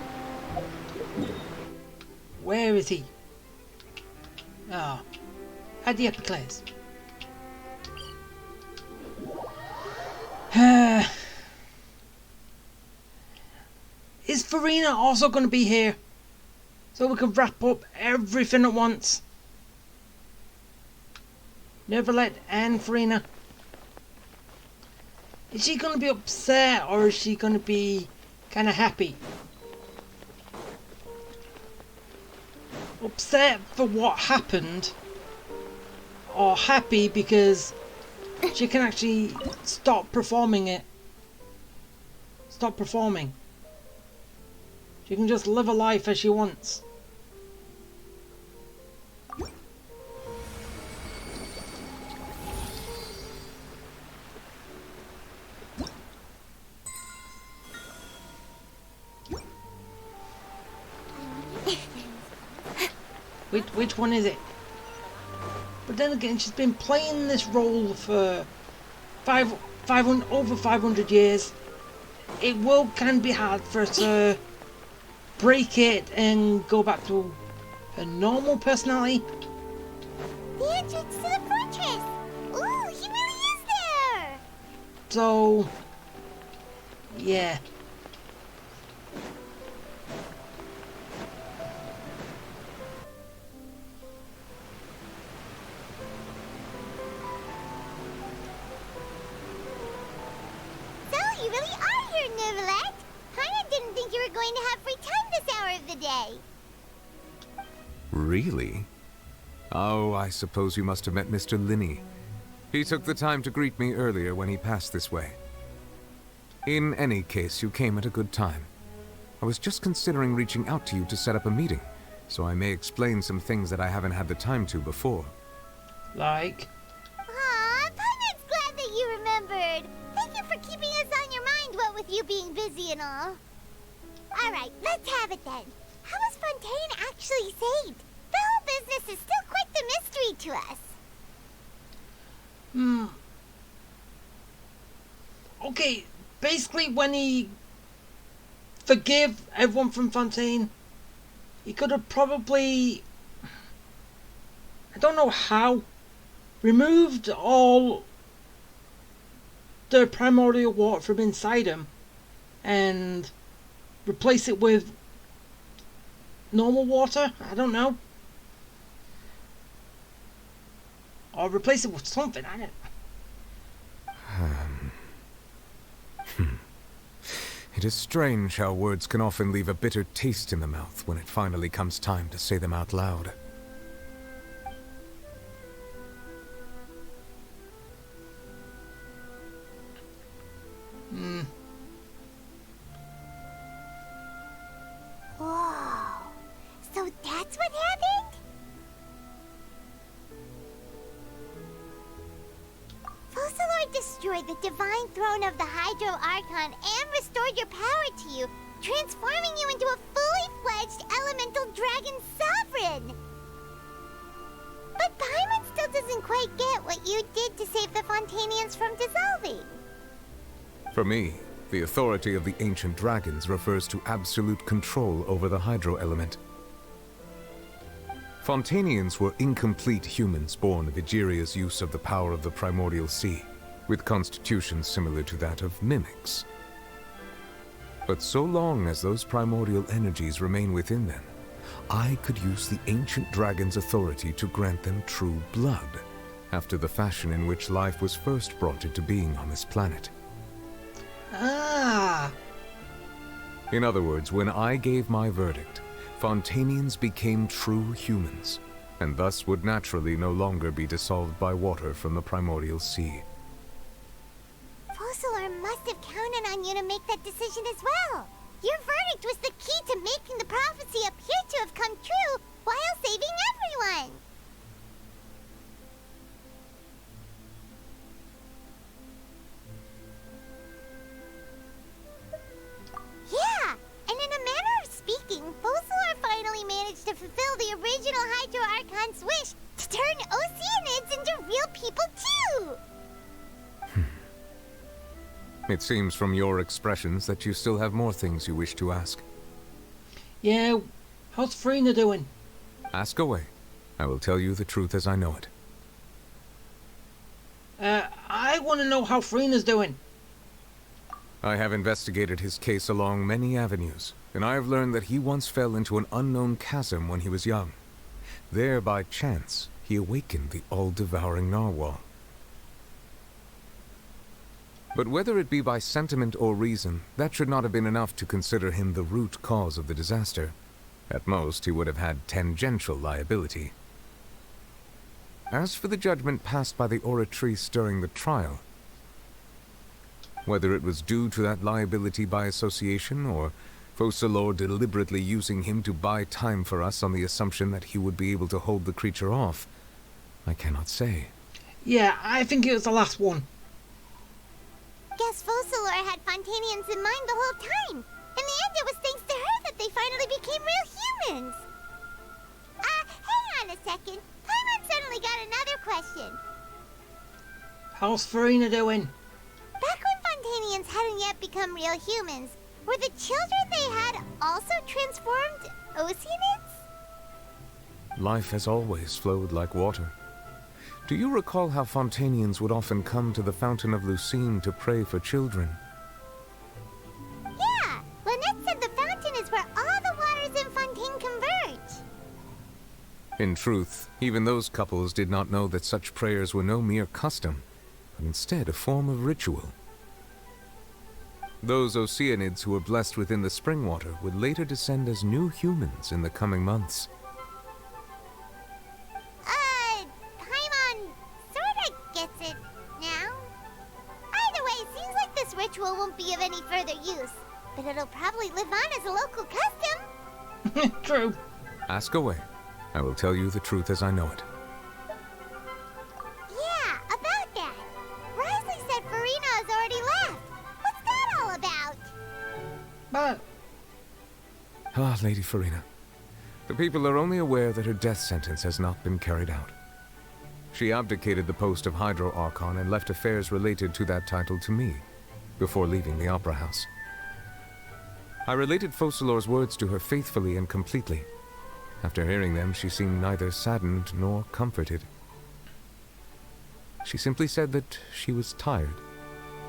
Where is he? Ah, at the Epiclese. Is Farina also going to be here? So we can wrap up everything at once. Neverlette and Farina. Is she going to be upset or is she going to be kind of happy? Upset for what happened, or happy because she can actually stop performing it. Stop performing. She can just live a life as she wants. Which one is it? But then again, she's been playing this role for over 500 years. It can be hard for her to break it and go back to her normal personality. The entrance to the fortress! Ooh, he really is there! So, yeah. So, you really are here, Neverlette. Paimon didn't think you were going to have free time this hour of the day. Really? Oh, I suppose you must have met Mr. Linney. He took the time to greet me earlier when he passed this way. In any case, you came at a good time. I was just considering reaching out to you to set up a meeting, so I may explain some things that I haven't had the time to before. Like? Aw, Paimon's glad that you remembered. Thank you for keeping us on your mind, what with you being busy and all. Alright, let's have it then. How was Fontaine actually saved? The whole business is still quite the mystery to us. Okay, basically when he forgive everyone from Fontaine. He could have probably, I don't know how, removed all the primordial water from inside him and replace it with normal water. I don't know. Or replace it with something. I don't. It is strange how words can often leave a bitter taste in the mouth when it finally comes time to say them out loud. Whoa. So that's what happened? Focalor destroyed the divine throne of the Hydro Archon and restored your power to you, transforming you into a fully fledged elemental dragon sovereign. But Paimon still doesn't quite get what you did to save the Fontanians from dissolving. For me, the authority of the ancient dragons refers to absolute control over the hydro element. Fontanians were incomplete humans born of Egeria's use of the power of the primordial sea, with constitutions similar to that of mimics. But so long as those primordial energies remain within them, I could use the ancient dragon's authority to grant them true blood, after the fashion in which life was first brought into being on this planet. Ah. In other words, when I gave my verdict, Fontanians became true humans, and thus would naturally no longer be dissolved by water from the primordial sea. Focalor must have counted on you to make that decision as well. Your verdict was the key to making the prophecy appear to have come true while saving everyone. Yeah, and in a manner of speaking, Focalor finally managed to fulfill the original Hydro Archon's wish to turn Oceanids into real people too! It seems from your expressions that you still have more things you wish to ask. Yeah, how's Farina doing? Ask away. I will tell you the truth as I know it. I want to know how Farina's doing. I have investigated his case along many avenues, and I have learned that he once fell into an unknown chasm when he was young. There, by chance, he awakened the all-devouring narwhal. But whether it be by sentiment or reason, that should not have been enough to consider him the root cause of the disaster. At most, he would have had tangential liability. As for the judgment passed by the Oratrice during the trial, whether it was due to that liability by association, or Focalor deliberately using him to buy time for us on the assumption that he would be able to hold the creature off, I cannot say. Yeah, I think it was the last one. Guess Focalor had Fontanians in mind the whole time. In the end, it was thanks to her that they finally became real humans. Hang on a second. Paimon suddenly got another question. How's Farina doing? Back when Fontanians hadn't yet become real humans, were the children they had also transformed Oceanids? Life has always flowed like water. Do you recall how Fontanians would often come to the Fountain of Lucine to pray for children? Yeah, Lynette said the fountain is where all the waters in Fontaine converge. In truth, even those couples did not know that such prayers were no mere custom, but instead a form of ritual. Those Oceanids who were blessed within the spring water would later descend as new humans in the coming months. Paimon sorta gets it now. Either way, it seems like this ritual won't be of any further use, but it'll probably live on as a local custom. True. Ask away. I will tell you the truth as I know it. Yeah, about that. Risley said Farina has already left. What's that all about? But... Ah, Lady Farina. The people are only aware that her death sentence has not been carried out. She abdicated the post of Hydro Archon and left affairs related to that title to me, before leaving the Opera House. I related Focalor's words to her faithfully and completely. After hearing them, she seemed neither saddened nor comforted. She simply said that she was tired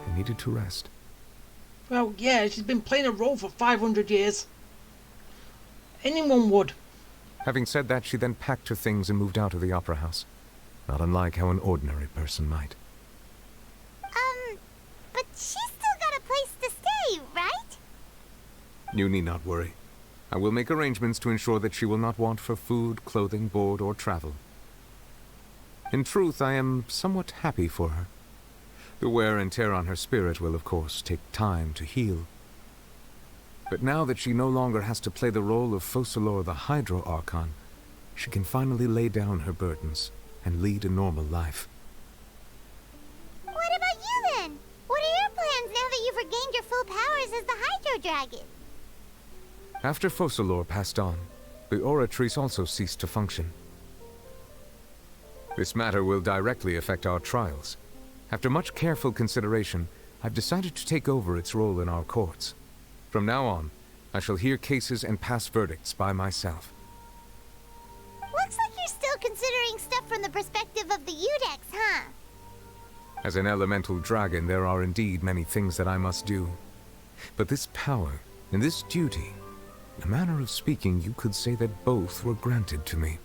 and needed to rest. Well, yeah, she's been playing a role for 500 years. Anyone would. Having said that, she then packed her things and moved out of the opera house, not unlike how an ordinary person might. But she's still got a place to stay, right? You need not worry. I will make arrangements to ensure that she will not want for food, clothing, board, or travel. In truth, I am somewhat happy for her. The wear and tear on her spirit will, of course, take time to heal. But now that she no longer has to play the role of Focalor the Hydro Archon, she can finally lay down her burdens and lead a normal life. What about you then? What are your plans now that you've regained your full powers as the Hydro Dragon? After Focalor passed on, the Oratrice also ceased to function. This matter will directly affect our trials. After much careful consideration, I've decided to take over its role in our courts. From now on, I shall hear cases and pass verdicts by myself. Looks like you're still considering stuff from the perspective of the Udex, huh? As an elemental dragon, there are indeed many things that I must do. But this power and this duty, in a manner of speaking, you could say that both were granted to me.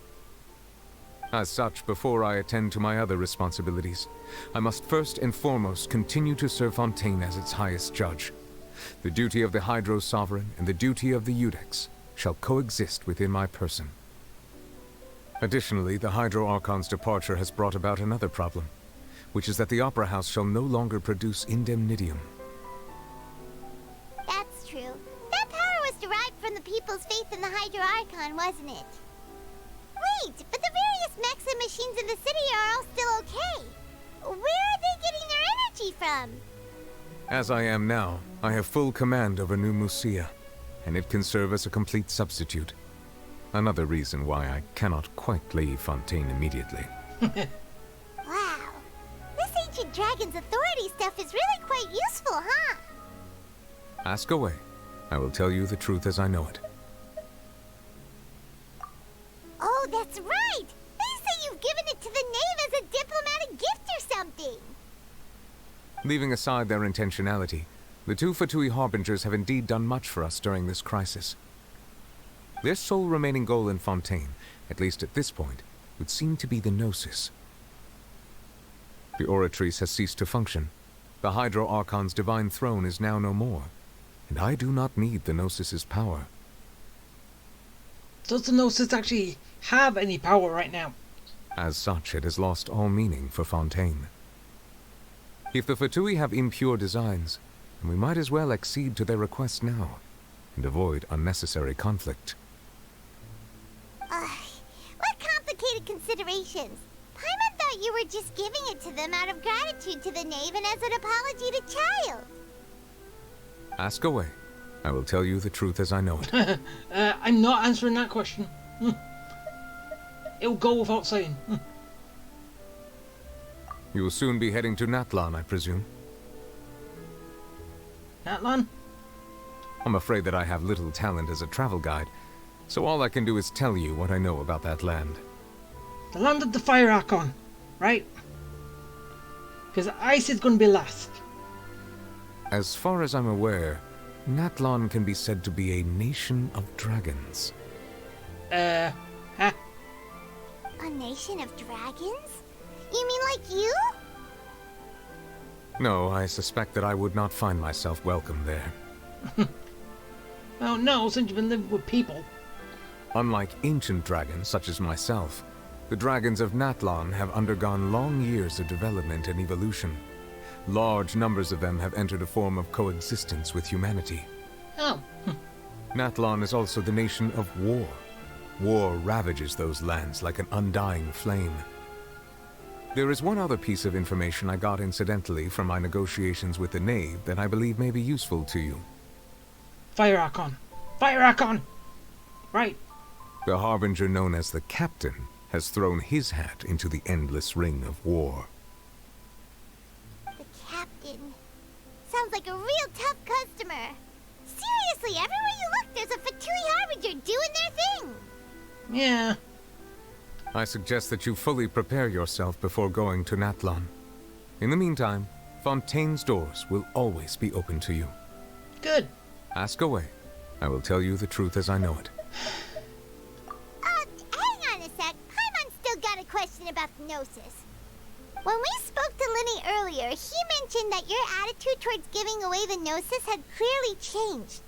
As such, before I attend to my other responsibilities, I must first and foremost continue to serve Fontaine as its highest judge. The duty of the Hydro Sovereign and the duty of the Udex shall coexist within my person. Additionally, the Hydro Archon's departure has brought about another problem, which is that the Opera House shall no longer produce indemnitium. That's true. That power was derived from the people's faith in the Hydro Archon, wasn't it? Wait, but the various mechs and machines in the city are all still okay. Where are they getting their energy from? As I am now, I have full command over New Musia, and it can serve as a complete substitute. Another reason why I cannot quite leave Fontaine immediately. Wow. This ancient dragon's authority stuff is really quite useful, huh? Ask away. I will tell you the truth as I know it. Oh, that's right! They say you've given it to the knave as a diplomatic gift or something! Leaving aside their intentionality, the two F2P Harbingers have indeed done much for us during this crisis. Their sole remaining goal in Fontaine, at least at this point, would seem to be the Gnosis. The Oratrice has ceased to function. The Hydro Archon's divine throne is now no more, and I do not need the Gnosis's power. Does the Gnosis actually have any power right now? As such, it has lost all meaning for Fontaine. If the F2P have impure designs, then we might as well accede to their request now, and avoid unnecessary conflict. What complicated considerations? Paimon thought you were just giving it to them out of gratitude to the knave and as an apology to Child. Ask away. I will tell you the truth as I know it. I'm not answering that question. It'll go without saying. You will soon be heading to Natlan, I presume. Natlan? I'm afraid that I have little talent as a travel guide, so all I can do is tell you what I know about that land. The land of the Fire Archon, right? Because ice is going to be last. As far as I'm aware, Natlan can be said to be a nation of dragons. Huh? A nation of dragons? You mean like you? No, I suspect that I would not find myself welcome there. Well, no, since you've been living with people. Unlike ancient dragons such as myself, the dragons of Natlan have undergone long years of development and evolution. Large numbers of them have entered a form of coexistence with humanity. Oh. Natlan is also the nation of war. War ravages those lands like an undying flame. There is one other piece of information I got incidentally from my negotiations with the Knave that I believe may be useful to you. Fire Archon. Fire Archon! Right. The Harbinger known as the Captain has thrown his hat into the endless ring of war. The Captain. Sounds like a real tough customer. Seriously, everyone Yeah. I suggest that you fully prepare yourself before going to Natlan. In the meantime, Fontaine's doors will always be open to you. Good. Ask away. I will tell you the truth as I know it. Hang on a sec. Paimon's still got a question about the Gnosis. When we spoke to Linny earlier, he mentioned that your attitude towards giving away the Gnosis had clearly changed.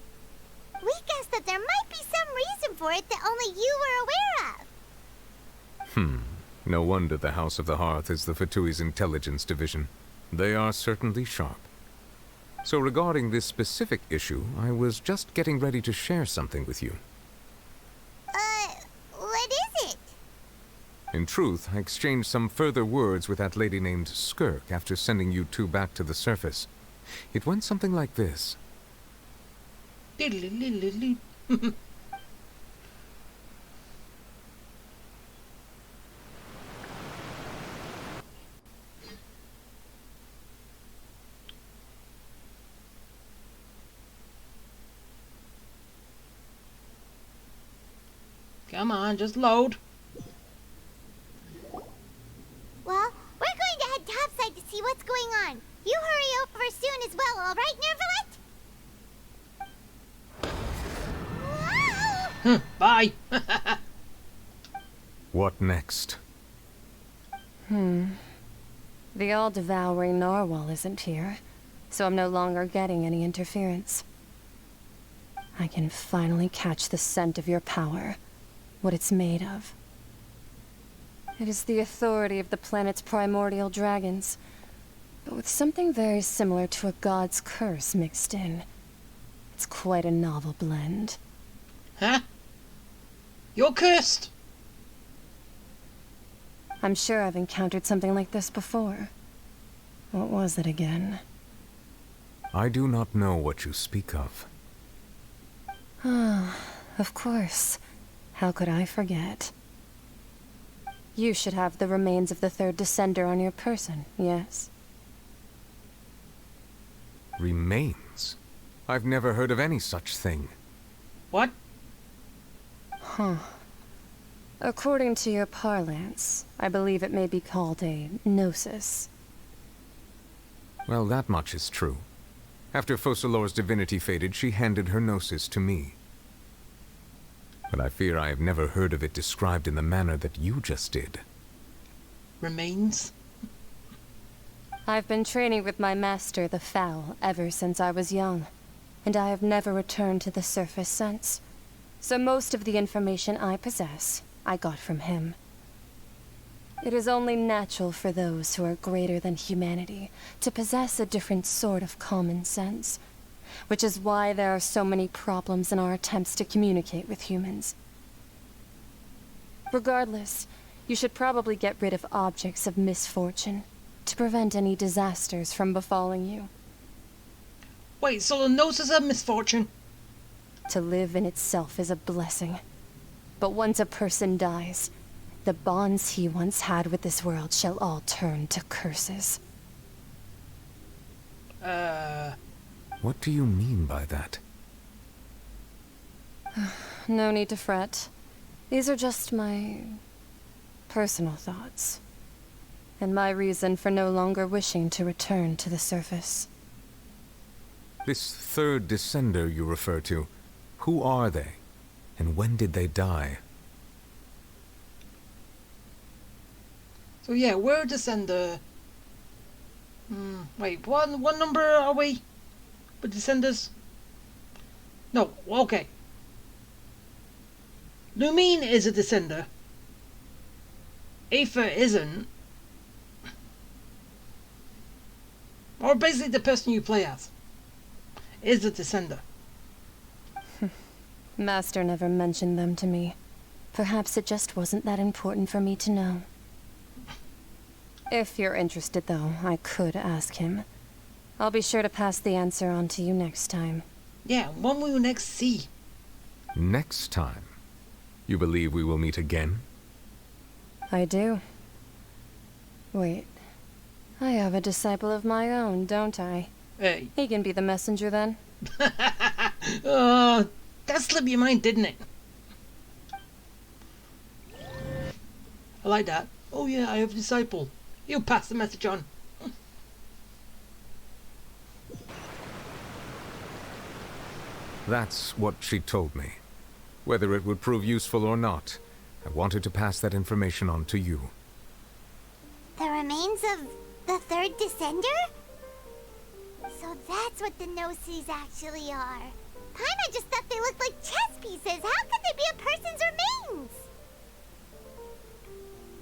We guessed that there might be some reason for it that only you were aware of. No wonder the House of the Hearth is the Fatui's intelligence division. They are certainly sharp. So regarding this specific issue, I was just getting ready to share something with you. What is it? In truth, I exchanged some further words with that lady named Skirk after sending you two back to the surface. It went something like this. Come on, just load. Well, we're going to head topside to see what's going on. You hurry over soon as well, all right, Nervalet? Wow! Bye. What next? The all-devouring narwhal isn't here, so I'm no longer getting any interference. I can finally catch the scent of your power, what it's made of. It is the authority of the planet's primordial dragons, but with something very similar to a god's curse mixed in. It's quite a novel blend. Huh? You're cursed. I'm sure I've encountered something like this before. What was it again? I do not know what you speak of. Ah, of course. How could I forget? You should have the remains of the third descender on your person, yes? Remains? I've never heard of any such thing. What? Huh. According to your parlance, I believe it may be called a gnosis. Well, that much is true. After Focalor's divinity faded, she handed her gnosis to me. But I fear I have never heard of it described in the manner that you just did. Remains? I've been training with my master, the Foul, ever since I was young, and I have never returned to the surface since. So most of the information I possess, I got from him. It is only natural for those who are greater than humanity to possess a different sort of common sense, which is why there are so many problems in our attempts to communicate with humans. Regardless, you should probably get rid of objects of misfortune to prevent any disasters from befalling you. Wait, so the nose is a misfortune? To live in itself is a blessing. But once a person dies, the bonds he once had with this world shall all turn to curses. What do you mean by that? No need to fret. These are just my personal thoughts, and my reason for no longer wishing to return to the surface. This third descender you refer to, who are they? And when did they die? So yeah, we're descender. Wait, what number are we? With descenders? No, okay. Lumine is a descender. Aether isn't. Or basically the person you play as is a descender. Master never mentioned them to me. Perhaps it just wasn't that important for me to know. If you're interested, though, I could ask him. I'll be sure to pass the answer on to you next time. Yeah, when will we next see? Next time? You believe we will meet again? I do. Wait. I have a disciple of my own, don't I? Hey. He can be the messenger, then? That slipped your mind, didn't it? like that. Oh yeah, I have a disciple. You pass the message on. That's what she told me. Whether it would prove useful or not, I wanted to pass that information on to you. The remains of the third descender? So that's what the Gnosis actually are. Paimon just thought they looked like chess pieces. How could they be a person's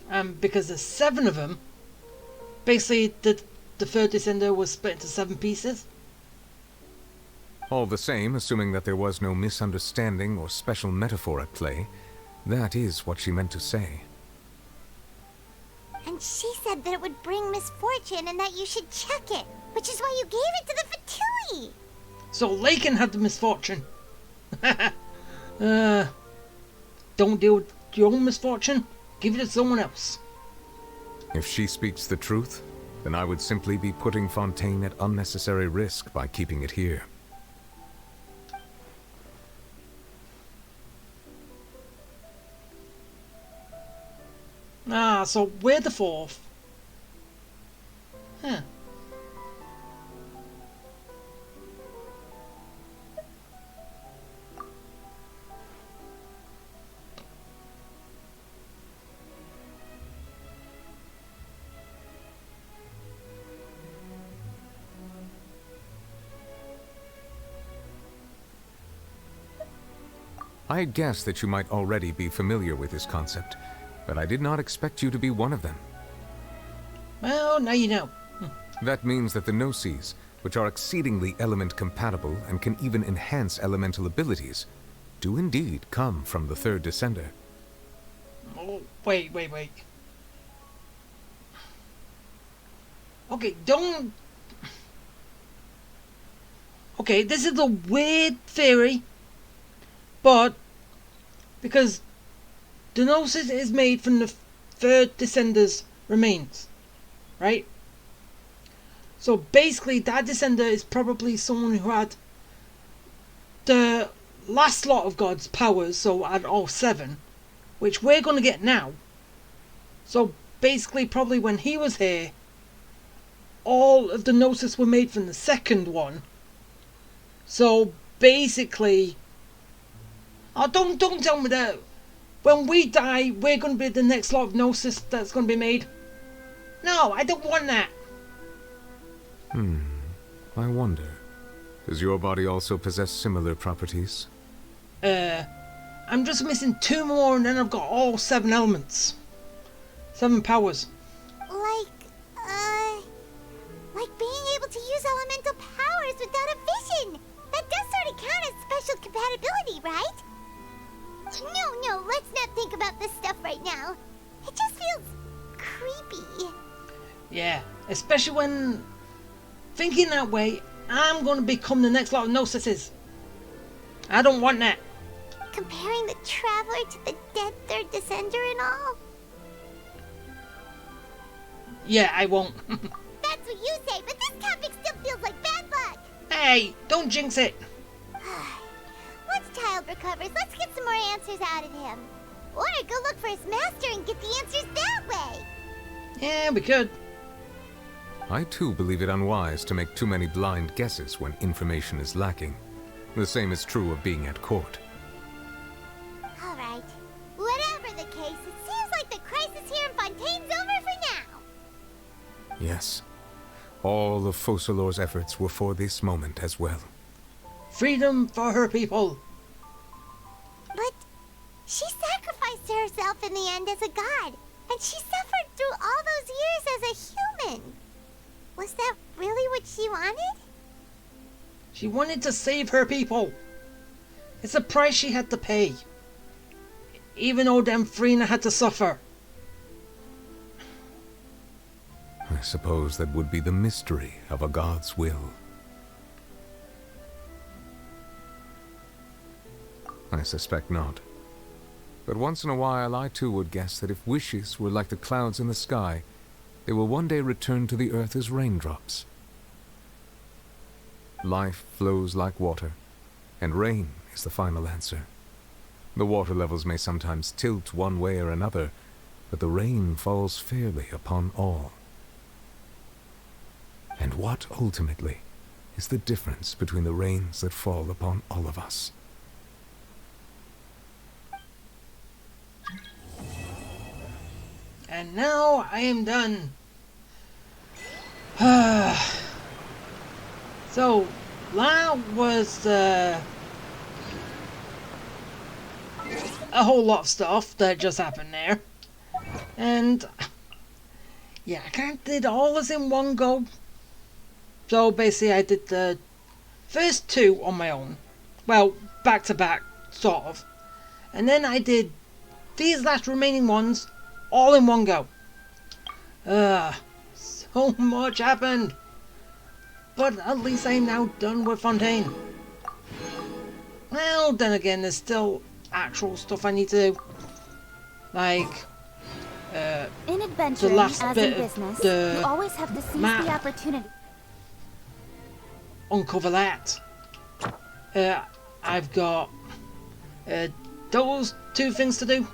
remains? Because there's 7 of them. Basically, the third descender was split into 7 pieces. All the same, assuming that there was no misunderstanding or special metaphor at play, that is what she meant to say. And she said that it would bring misfortune and that you should check it, which is why you gave it to the Fatui. So Lakin had the misfortune. Don't deal with your own misfortune. Give it to someone else. If she speaks the truth, then I would simply be putting Fontaine at unnecessary risk by keeping it here. Ah, so we're the 4th. Huh. I had guessed that you might already be familiar with this concept, but I did not expect you to be one of them. Well, now you know. That means that the Gnosis, which are exceedingly element compatible and can even enhance elemental abilities, do indeed come from the third descender. Oh, wait. Okay, don't... Okay, this is a weird theory, but because the Gnosis is made from the third descender's remains, right? So basically that descender is probably someone who had the last lot of God's powers, so had all 7, which we're going to get now. So basically probably when he was here, all of the Gnosis were made from the second one. So basically, oh, don't tell me that when we die we're going to be the next lot of Gnosis that's going to be made. No, I don't want that. I wonder, does your body also possess similar properties? I'm just missing 2 more and then I've got all 7 elements. 7 powers. Like being able to use elemental powers without a vision. That does sort of count as special compatibility, right? No, let's not think about this stuff right now. It just feels creepy. Yeah, especially when thinking that way, I'm going to become the next lot of Gnosises. I don't want that. Comparing the Traveler to the dead third descender and all? Yeah, I won't. That's what you say, but this topic still feels like bad luck. Hey, don't jinx it. Once Child recovers, let's get some more answers out of him. Or go look for his master and get the answers that way. Yeah, we could. I too believe it unwise to make too many blind guesses when information is lacking. The same is true of being at court. Alright. Whatever the case, it seems like the crisis here in Fontaine's over for now. Yes. All of Focalor's efforts were for this moment as well. Freedom for her people. But she sacrificed herself in the end as a god, and she suffered through all those years as a human. Was that really what she wanted? She wanted to save her people. It's a price she had to pay. Even though Frina had to suffer. I suppose that would be the mystery of a god's will. I suspect not. But once in a while I too would guess that if wishes were like the clouds in the sky, they will one day return to the earth as raindrops. Life flows like water, and rain is the final answer. The water levels may sometimes tilt one way or another, but the rain falls fairly upon all. And what, ultimately, is the difference between the rains that fall upon all of us? And now I am done. So, that was a whole lot of stuff that just happened there. And yeah, I kind of did all this in one go. So basically I did the first two on my own. Well, back to back, sort of. And then I did these last remaining ones all in one go. So much happened. But at least I'm now done with Fontaine. Well, then again, there's still actual stuff I need to do. Like, in adventuring, the last as bit in of business, the you always have to seize map. the opportunity. Uncover that. I've got those two things to do.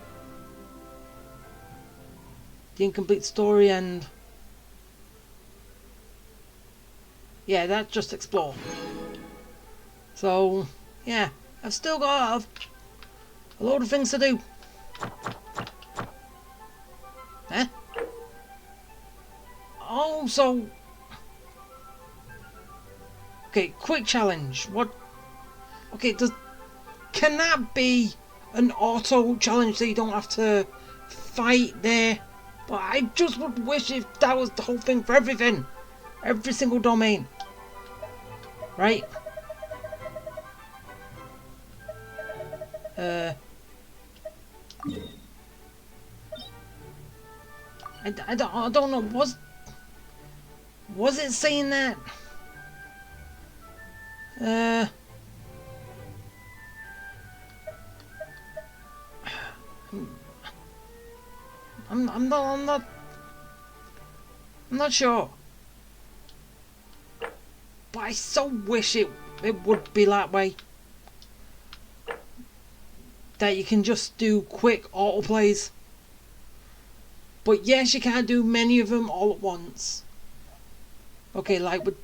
The incomplete story and yeah, that's just explore. So yeah, I've still got a load of things to do. Huh? Oh, so okay, quick challenge. What? Okay, can that be an auto challenge so you don't have to fight there? But I just would wish if that was the whole thing for everything. Every single domain. Right? I don't know. Was it saying that? I'm not sure. But I so wish it would be that way. That you can just do quick autoplays. But yes, you can't do many of them all at once. Okay, like with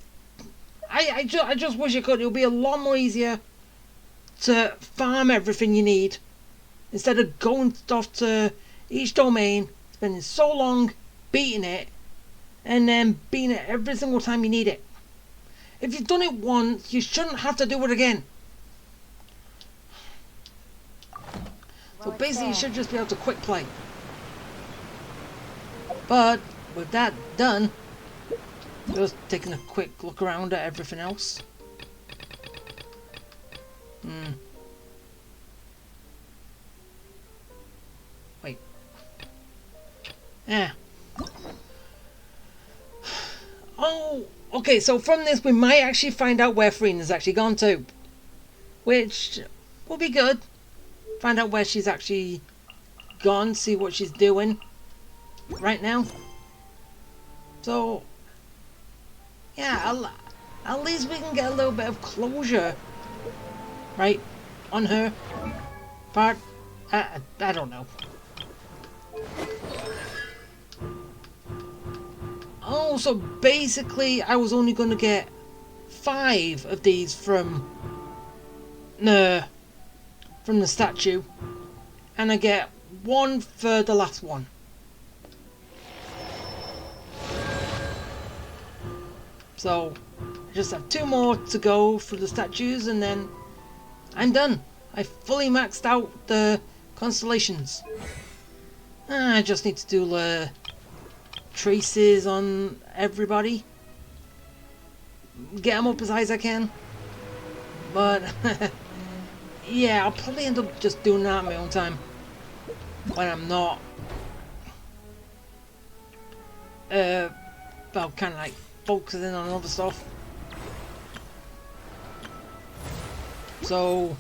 I just wish you could. It would be a lot more easier to farm everything you need instead of going stuff to each domain, spending so long beating it, and then beating it every single time you need it. If you've done it once, you shouldn't have to do it again. So basically, you should just be able to quick play. But with that done, just taking a quick look around at everything else. Wait. Yeah. Oh, okay, so from this we might actually find out where Farina's actually gone to. Which will be good. Find out where she's actually gone, see what she's doing right now. So yeah, at least we can get a little bit of closure, right, on her part. I don't know. Oh, so basically I was only going to get 5 of these from the statue, and I get 1 for the last one. So I just have 2 more to go for the statues and then I'm done. I fully maxed out the constellations. I just need to do traces on everybody. Get them up as high as I can. But yeah, I'll probably end up just doing that on my own time when I'm not well, kind of like focusing on other stuff. So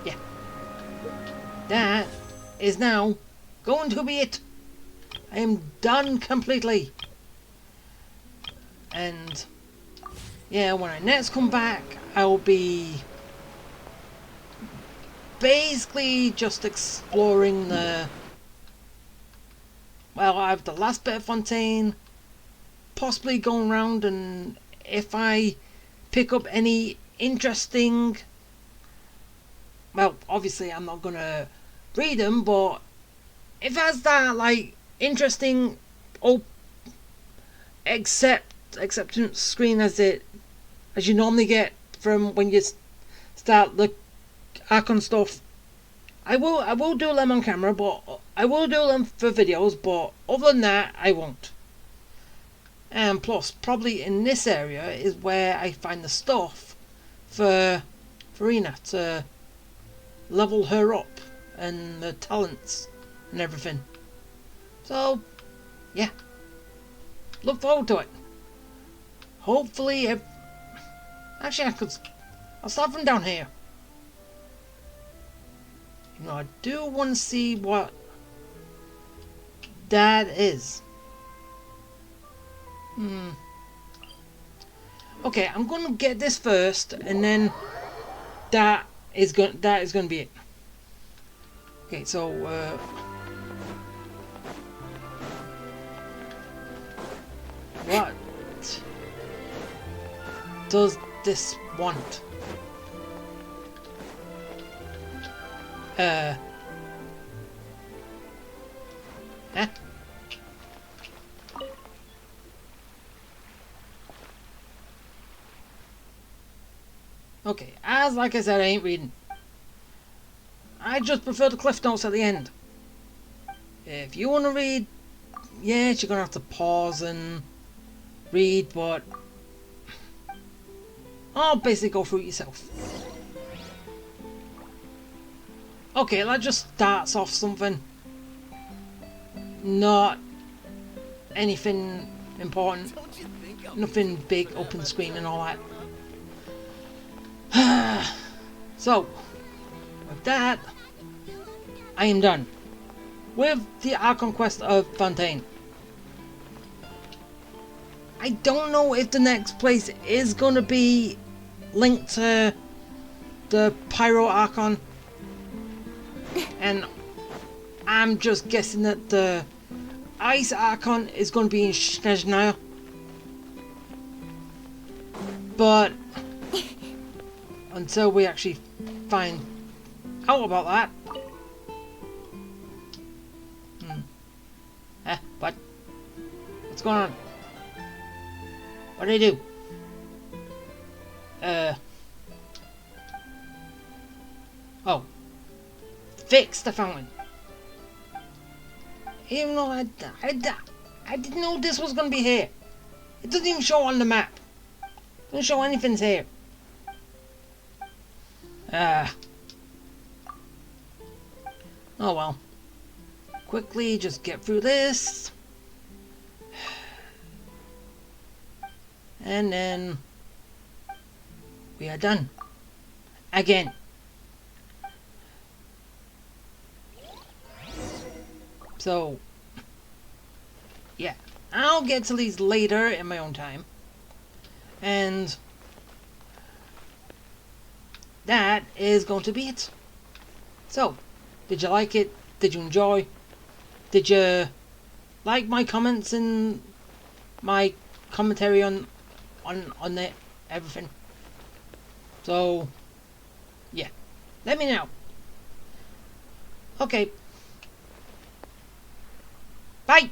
yeah, that is now going to be it. I am done completely. And yeah, when I next come back, I'll be basically just exploring well, I have the last bit of Fontaine, possibly going around, and if I pick up any interesting, well, obviously I'm not gonna read them, but if it has that like interesting acceptance screen as you normally get from when you start the Archon stuff, I will do them on camera, but I will do them for videos, but other than that I won't. And plus, probably in this area is where I find the stuff for Furina to level her up and the talents and everything. So, yeah. Look forward to it. Hopefully, actually, I'll start from down here. You know, I do want to see what that is. Okay, I'm gonna get this first, and then that is gonna be it. Okay, so what does this want? Huh? Okay, as like I said, I ain't reading. I just prefer the cliff notes at the end. If you want to read, yes, you're gonna have to pause and read, but I'll basically go through it yourself. Okay, that just starts off something. Not anything important. Nothing big, open screen and all that. So, with that, I am done with the Archon quest of Fontaine. I don't know if the next place is going to be linked to the Pyro Archon, and I'm just guessing that the Ice Archon is going to be in Snezhnaya. But until we actually find out about that. What? What's going on? What did I do? Oh. Fix the fountain. Even though I didn't know this was going to be here. It doesn't even show on the map. It doesn't show anything's here. Oh well. Quickly, just get through this. And then we are done. Again. So, yeah. I'll get to these later in my own time. And that is going to be it. So, did you like it? Did you enjoy? Did you like my comments and my commentary on everything? So, yeah. Let me know. Okay. Bye!